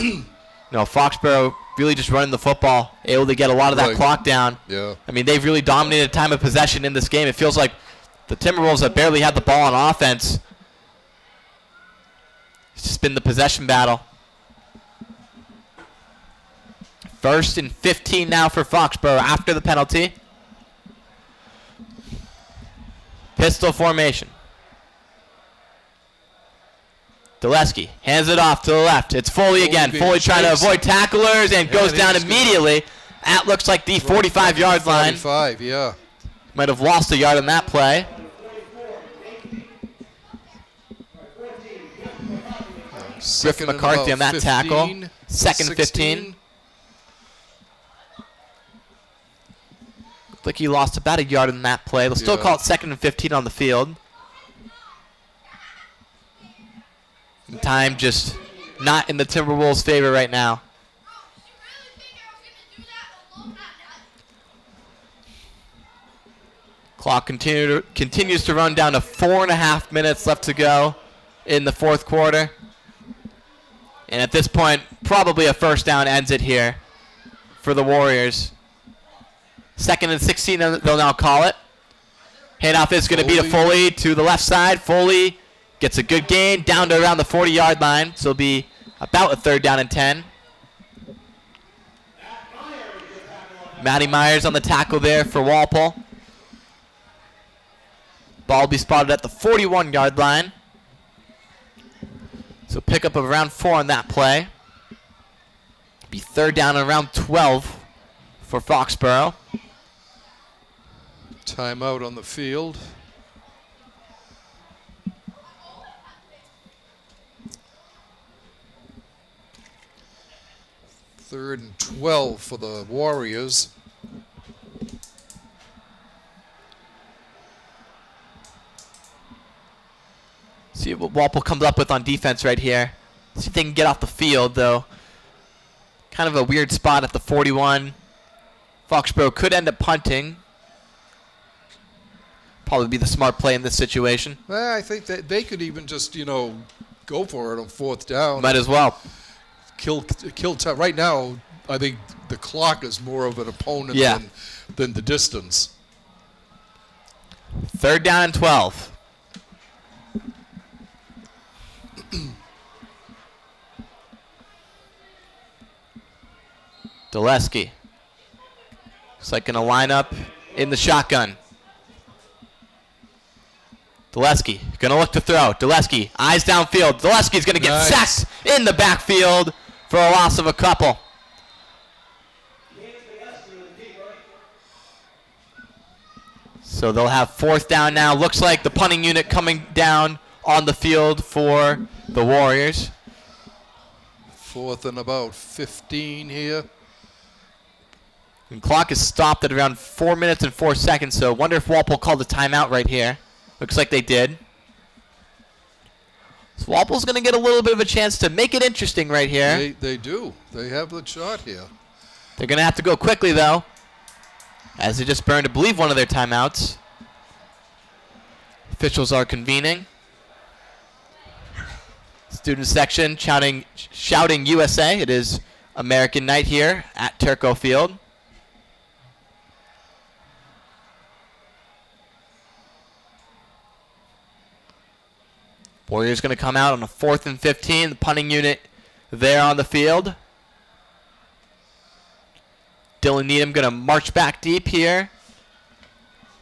Foxborough really just running the football, able to get a lot of that clock down. Yeah. I mean, they've really dominated time of possession in this game. It feels like the Timberwolves have barely had the ball on offense. It's just been the possession battle. 1st and 15 now for Foxborough after the penalty. Pistol formation. Dulesky hands it off to the left. It's Foley again. Foley trying to avoid tacklers and goes down immediately. That looks like the 45-yard line. 45, yeah. Might have lost a yard on that play. Griffin McCarthy on that tackle. 2nd and 15. Looked like he lost about a yard on that play. They'll still call it 2nd and 15 on the field. And time just not in the Timberwolves' favor right now. Clock continues to run down to 4.5 minutes left to go in the fourth quarter. And at this point, probably a first down ends it here for the Warriors. 2nd and 16, they'll now call it. Handoff is going to be to Foley to the left side. Foley gets a good gain down to around the 40-yard line. So it'll be about a 3rd down and 10. Matty Myers on the tackle there for Walpole. Ball will be spotted at the 41-yard line. So pickup of around 4 on that play. Be 3rd down and around 12 for Foxborough. Timeout on the field. Third and 12 for the Warriors. See what Walpole comes up with on defense right here. See if they can get off the field, though. Kind of a weird spot at the 41. Foxborough could end up punting. Probably be the smart play in this situation. I think that they could even just, go for it on 4th down. Might as well. Kill time. Right now, I think the clock is more of an opponent than the distance. 3rd down and 12. Dulesky. Looks like going to line up in the shotgun. Dulesky going to look to throw. Dulesky, eyes downfield. Dulesky's going to get sacked in the backfield for a loss of a couple. So they'll have 4th down now. Looks like the punting unit coming down on the field for the Warriors. 4th and about 15 here. And clock is stopped at around 4 minutes and 4 seconds, so wonder if Walpole called a timeout right here. Looks like they did. So Walpole's going to get a little bit of a chance to make it interesting right here. They do. They have the shot here. They're going to have to go quickly, though, as they just burned, I believe, one of their timeouts. Officials are convening. Student section shouting USA. It is American night here at Turco Field. Warriors going to come out on a 4th and 15. The punting unit there on the field. Dylan Needham going to march back deep here.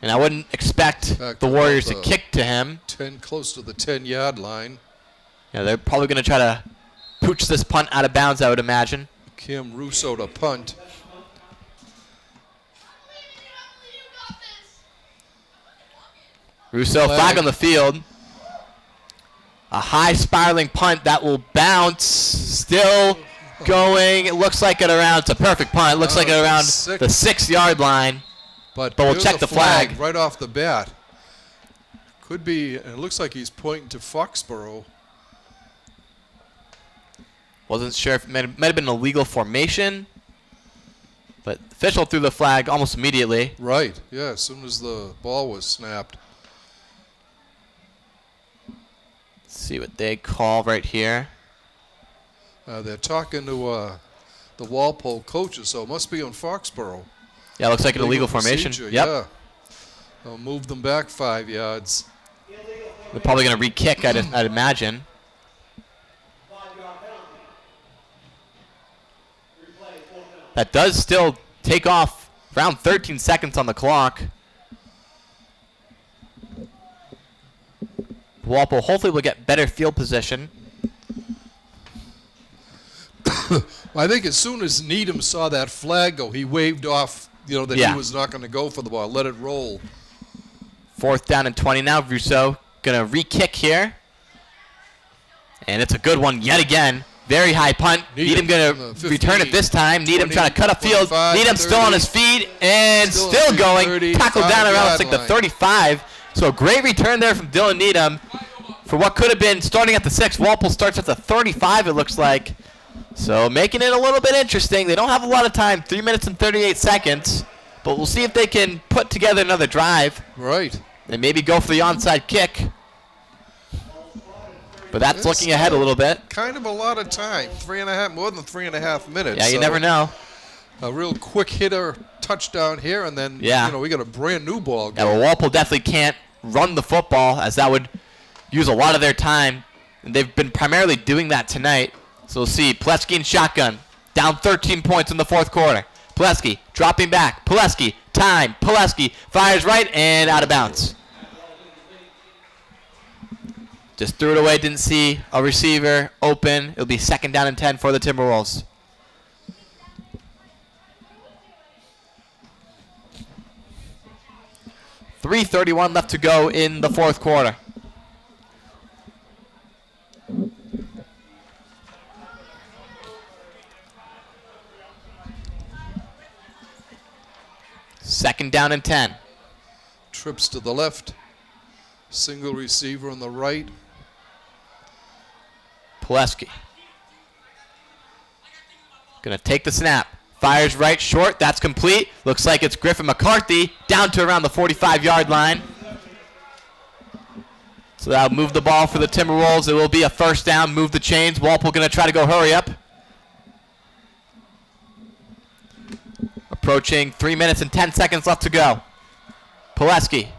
And I wouldn't expect the Warriors to kick to him. Close to the 10-yard line. Yeah, they're probably going to try to pooch this punt out of bounds, I would imagine. Cam Russo to punt. Russo flag on the field. A high spiraling punt that will bounce. Still going. It looks like it's a perfect punt. It looks like at around the 6-yard line. But we'll check the flag right off the bat. Could be, and it looks like he's pointing to Foxborough. Wasn't sure if it might have been a legal formation. But the official threw the flag almost immediately. Right, yeah, as soon as the ball was snapped. Let's see what they call right here. They're talking to the Walpole coaches, so it must be on Foxborough. Yeah, it looks like an illegal formation. Yep. Yeah. They'll move them back 5 yards. They're probably going to re-kick, I'd imagine. That does still take off around 13 seconds on the clock. Walpole hopefully will get better field position. I think as soon as Needham saw that flag go, he waved off, that he was not going to go for the ball. Let it roll. 4th down and 20 now. Rousseau going to re-kick here. And it's a good one yet again. Very high punt. Needham going to return it this time. Needham trying to cut up field. Needham still on his feet and still going. 30, tackled down around the 35. So a great return there from Dylan Needham for what could have been starting at the 6. Walpole starts at the 35, it looks like. So making it a little bit interesting. They don't have a lot of time, 3 minutes and 38 seconds. But we'll see if they can put together another drive. Right. And maybe go for the onside kick. But that's looking ahead a little bit. Kind of a lot of time. More than 3.5 minutes. Yeah, you never know. A real quick hitter touchdown here, and then we got a brand new ball game. Yeah, well, Walpole definitely can't run the football, as that would use a lot of their time. And they've been primarily doing that tonight. So we'll see. Plesky in shotgun. Down 13 points in the 4th quarter. Plesky dropping back. Plesky, time. Plesky fires right and out of bounds. Just threw it away, didn't see a receiver open. It'll be 2nd down and 10 for the Timberwolves. .3:31 left to go in the 4th quarter. Second down and 10. Trips to the left. Single receiver on the right. Plesky. Gonna take the snap. Fires right short. That's complete. Looks like it's Griffin McCarthy down to around the 45-yard line. So that'll move the ball for the Timberwolves. It will be a 1st down. Move the chains. Walpole gonna try to go hurry up. Approaching 3 minutes and 10 seconds left to go. Plesky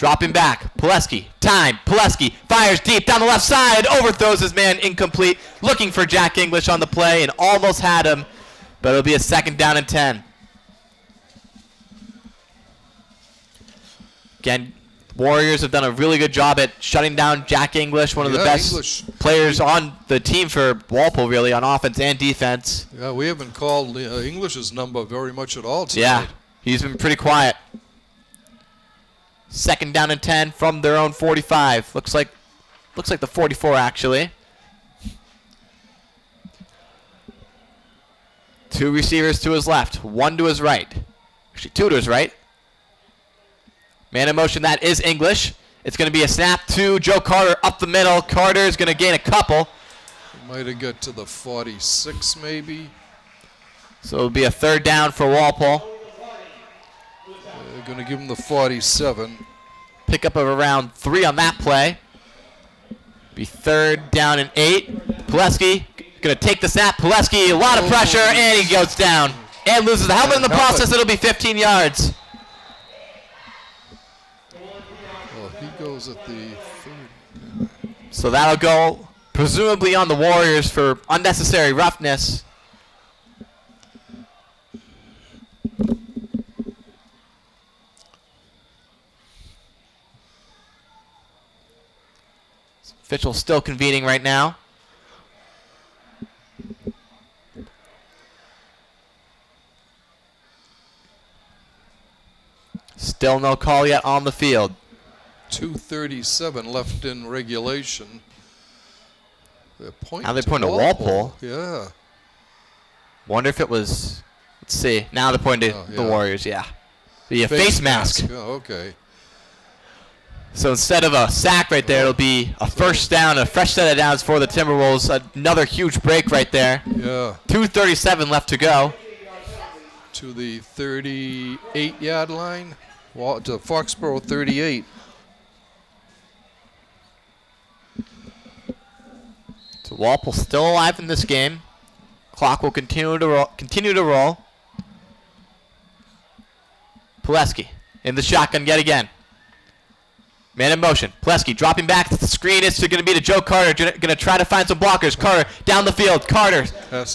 Dropping back. Pileski. Time. Pileski fires deep down the left side. Overthrows his man. Incomplete. Looking for Jack English on the play and almost had him. But it'll be a 2nd down and 10. Again, Warriors have done a really good job at shutting down Jack English, one of the best players on the team for Walpole, really, on offense and defense. Yeah, we haven't called English's number very much at all tonight. Yeah, he's been pretty quiet. 2nd down and 10 from their own 45. Looks like the 44 actually. 2 receivers to his left, 1 to his right. Actually, 2 to his right. Man in motion, that is English. It's going to be a snap to Joe Carter up the middle. Carter is going to gain a couple. Might have got to the 46 maybe. So it'll be a 3rd down for Walpole. They're going to give him the 47. Pickup of around 3 on that play. Be 3rd down and 8. Pileski going to take the snap. Pileski, a lot of pressure, and he goes down. And loses the helmet in the process. It'll be 15 yards. Well, he goes at the 3rd. So that'll go presumably on the Warriors for unnecessary roughness. Officials still convening right now. Still no call yet on the field. 2:37 left in regulation. They're pointing Now they're pointing to Walpole. Yeah. Wonder if it was, let's see. Now they're pointing to the Warriors, yeah. The face mask. Oh, okay. So instead of a sack right there, it'll be a 1st down, a fresh set of downs for the Timberwolves. Another huge break right there. Yeah. 2:37 left to go. To the 38-yard line. To Foxborough 38. So Walpole still alive in this game. Clock will continue to roll. Pileski in the shotgun yet again. Man in motion. Pileski dropping back. The screen is going to be to Joe Carter. Going to try to find some blockers. Carter down the field. Carter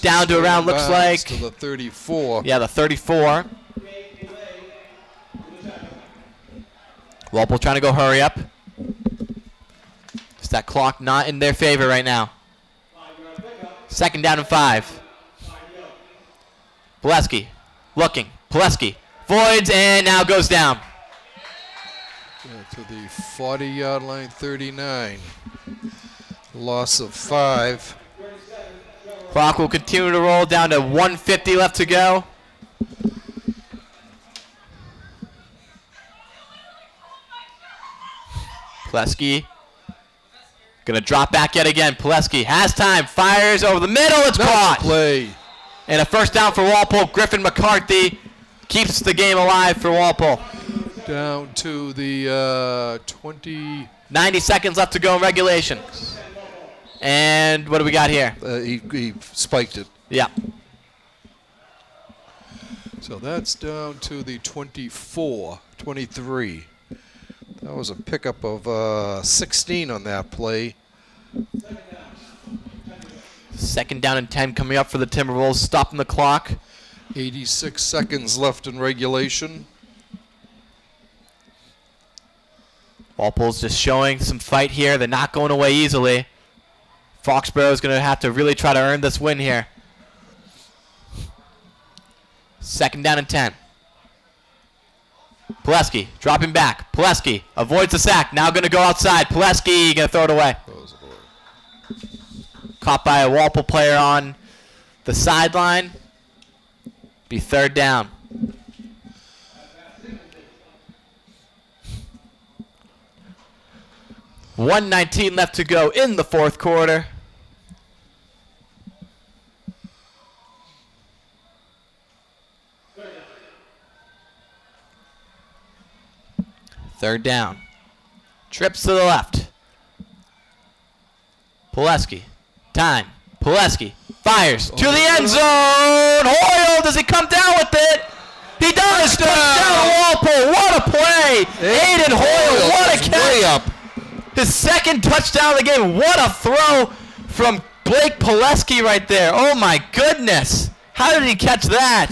down to around, looks like. To the 34. Yeah, the 34. Walpole trying to go hurry up. Just that clock not in their favor right now. 2nd down and 5. Pileski looking. Pileski voids and now goes down. Yeah, to the 40-yard line, 39. Loss of 5. Clock will continue to roll down to 1:50 left to go. Pileski gonna drop back yet again. Pileski has time, fires over the middle. It's caught. Play. And a 1st down for Walpole. Griffin McCarthy keeps the game alive for Walpole. Down to the 20. 90 seconds left to go in regulation. And what do we got here? He spiked it. Yeah. So that's down to the 24, 23. That was a pickup of 16 on that play. 2nd down and 10 coming up for the Timberwolves, stopping the clock. 86 seconds left in regulation. Walpole's just showing some fight here. They're not going away easily. Foxborough is going to have to really try to earn this win here. 2nd down and 10. Pileski dropping back. Pileski avoids the sack. Now going to go outside. Pileski going to throw it away. Caught by a Walpole player on the sideline. Be 3rd down. .119 left to go in the 4th quarter. Third down. Trips to the left. Pileski. Time. Pileski fires to the end zone. Hoyle, does he come down with it? He does. Touchdown Walpole. What a play. Aiden Hoyle. What up. His second touchdown of the game. What a throw from Blake Pileski right there. Oh, my goodness. How did he catch that?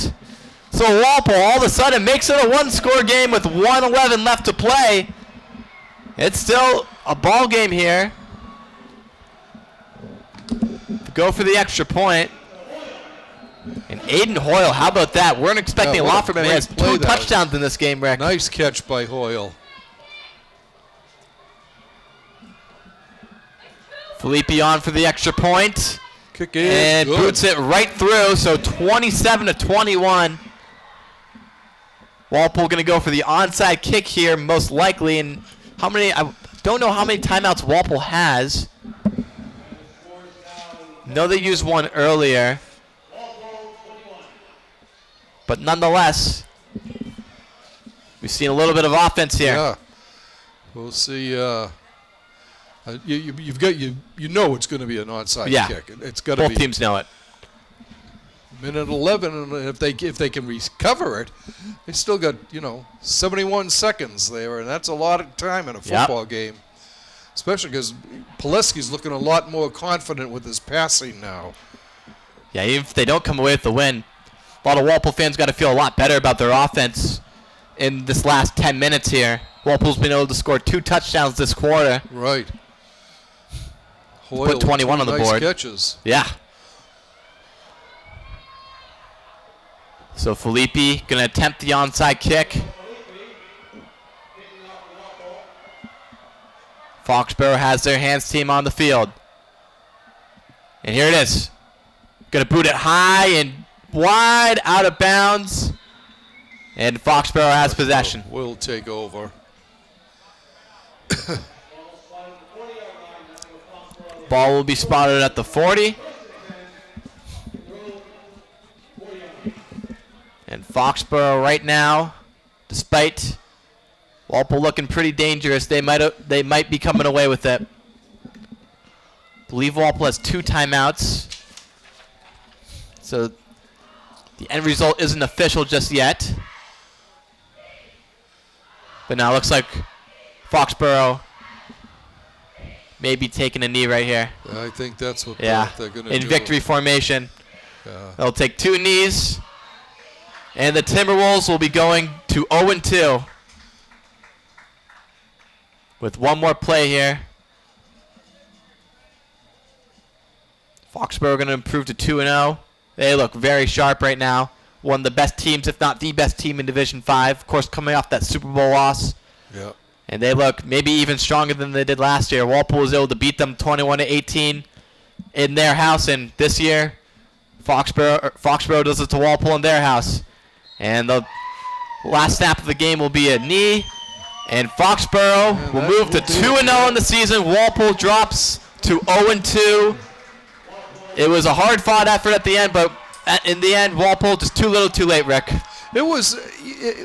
So Walpole all of a sudden makes it a one-score game with 1:11 left to play. It's still a ball game here. Go for the extra point. And Aiden Hoyle, how about that? Weren't expecting a lot from him. He has 2 touchdowns in this game, Rick. Nice catch by Hoyle. Felipe on for the extra point. Kick in. And Good. boots it right through, so 27-21. Walpole going to go for the onside kick here, most likely. And how many? I don't know how many timeouts Walpole has. No, they used one earlier. But nonetheless, we've seen a little bit of offense here. Yeah. We'll see. You've got you know it's going to be an onside kick. It's got to be. Both teams know it. Minute 11, and if they can recover it, they still got 71 seconds there, and that's a lot of time in a football game, especially because Pileski's looking a lot more confident with his passing now. Yeah, even if they don't come away with the win, a lot of Walpole fans got to feel a lot better about their offense in this last 10 minutes here. Walpole's been able to score 2 touchdowns this quarter. Right. Hoyle Put 21 on the nice board. Catches. Yeah. So Felipe going to attempt the onside kick. Foxborough has their hands team on the field. And here it is. Going to boot it high and wide, out of bounds. And Foxborough has possession. Will take over. Ball will be spotted at the 40. And Foxborough right now, despite Walpole looking pretty dangerous, they might be coming away with it. I believe Walpole has 2 timeouts. So the end result isn't official just yet. But now it looks like Foxborough may be taking a knee right here. I think that's what Yeah, they're going to do. in victory formation. Yeah. They'll take 2 knees. And the Timberwolves will be going to 0-2. With one more play here. Foxborough going to improve to 2-0. They look very sharp right now. One of the best teams, if not the best team in Division 5. Of course, coming off that Super Bowl loss. Yeah. And they look maybe even stronger than they did last year. Walpole was able to beat them 21-18 in their house. And this year, Foxborough does it to Walpole in their house. And the last snap of the game will be a knee. And Foxborough will move to 2-0 in the season. Walpole drops to 0-2. It was a hard-fought effort at the end, but in the end, Walpole just too little too late, Rick. It was,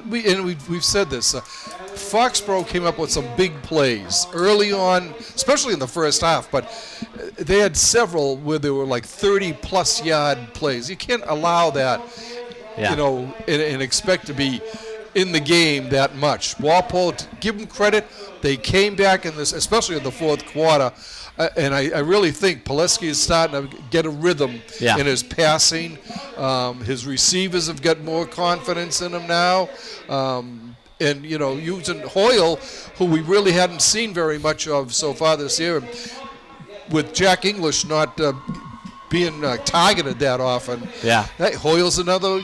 we've said this. Foxborough came up with some big plays early on, especially in the first half, but they had several where they were like 30-plus yard plays. You can't allow that, and expect to be in the game that much. Walpole, to give them credit, they came back in this, especially in the fourth quarter. And I really think Pileski is starting to get a rhythm in his passing. His receivers have got more confidence in him now. And, using Hoyle, who we really hadn't seen very much of so far this year, with Jack English not being targeted that often. Yeah. Hoyle's another,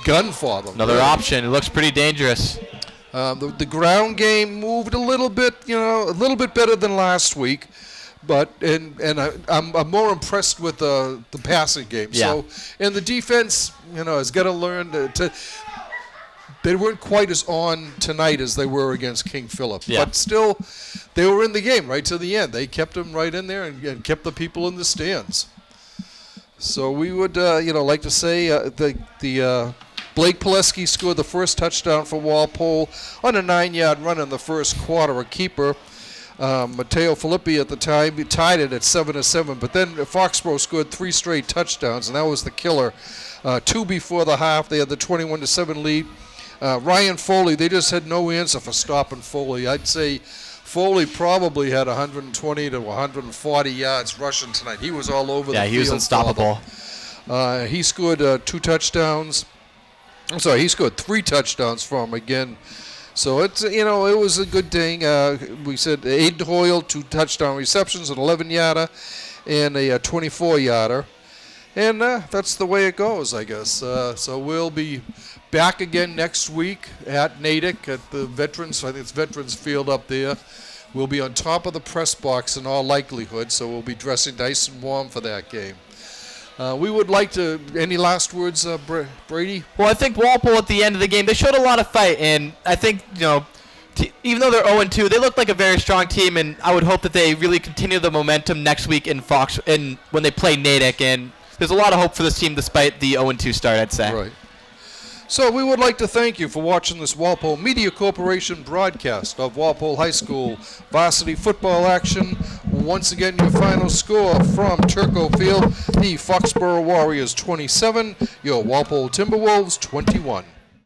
gun for them. Another option. It looks pretty dangerous. The ground game moved a little bit better than last week, but I'm more impressed with the passing game. Yeah. So, and the defense, has got to learn to. They weren't quite as on tonight as they were against King Philip, but still, they were in the game right to the end. They kept them right in there and kept the people in the stands. So we would, like to say the. Blake Pileski scored the first touchdown for Walpole on a 9-yard run in the first quarter, a keeper. Mateo Filippi at the time he tied it at 7-7, but then Foxborough scored 3 straight touchdowns, and that was the killer. 2 before the half, they had the 21-7 lead. Ryan Foley, they just had no answer for stopping Foley. I'd say Foley probably had 120 to 140 yards rushing tonight. He was all over the field. Yeah, he was unstoppable. He scored 2 touchdowns. I'm sorry, he scored 3 touchdowns for him again. So it's it was a good thing. We said Aiden Hoyle, 2 touchdown receptions, an 11-yarder, and a 24-yarder, and that's the way it goes, I guess. So we'll be back again next week at Natick at the Veterans. I think it's Veterans Field up there. We'll be on top of the press box in all likelihood, so we'll be dressing nice and warm for that game. We would like to. Any last words, Brady? Well, I think Walpole at the end of the game, they showed a lot of fight, and I think even though they're 0-2, they look like a very strong team, and I would hope that they really continue the momentum next week in when they play Natick. And there's a lot of hope for this team despite the 0-2 start, I'd say. Right. So we would like to thank you for watching this Walpole Media Corporation broadcast of Walpole High School varsity football action. Once again, your final score from Turco Field, the Foxborough Warriors 27, your Walpole Timberwolves 21.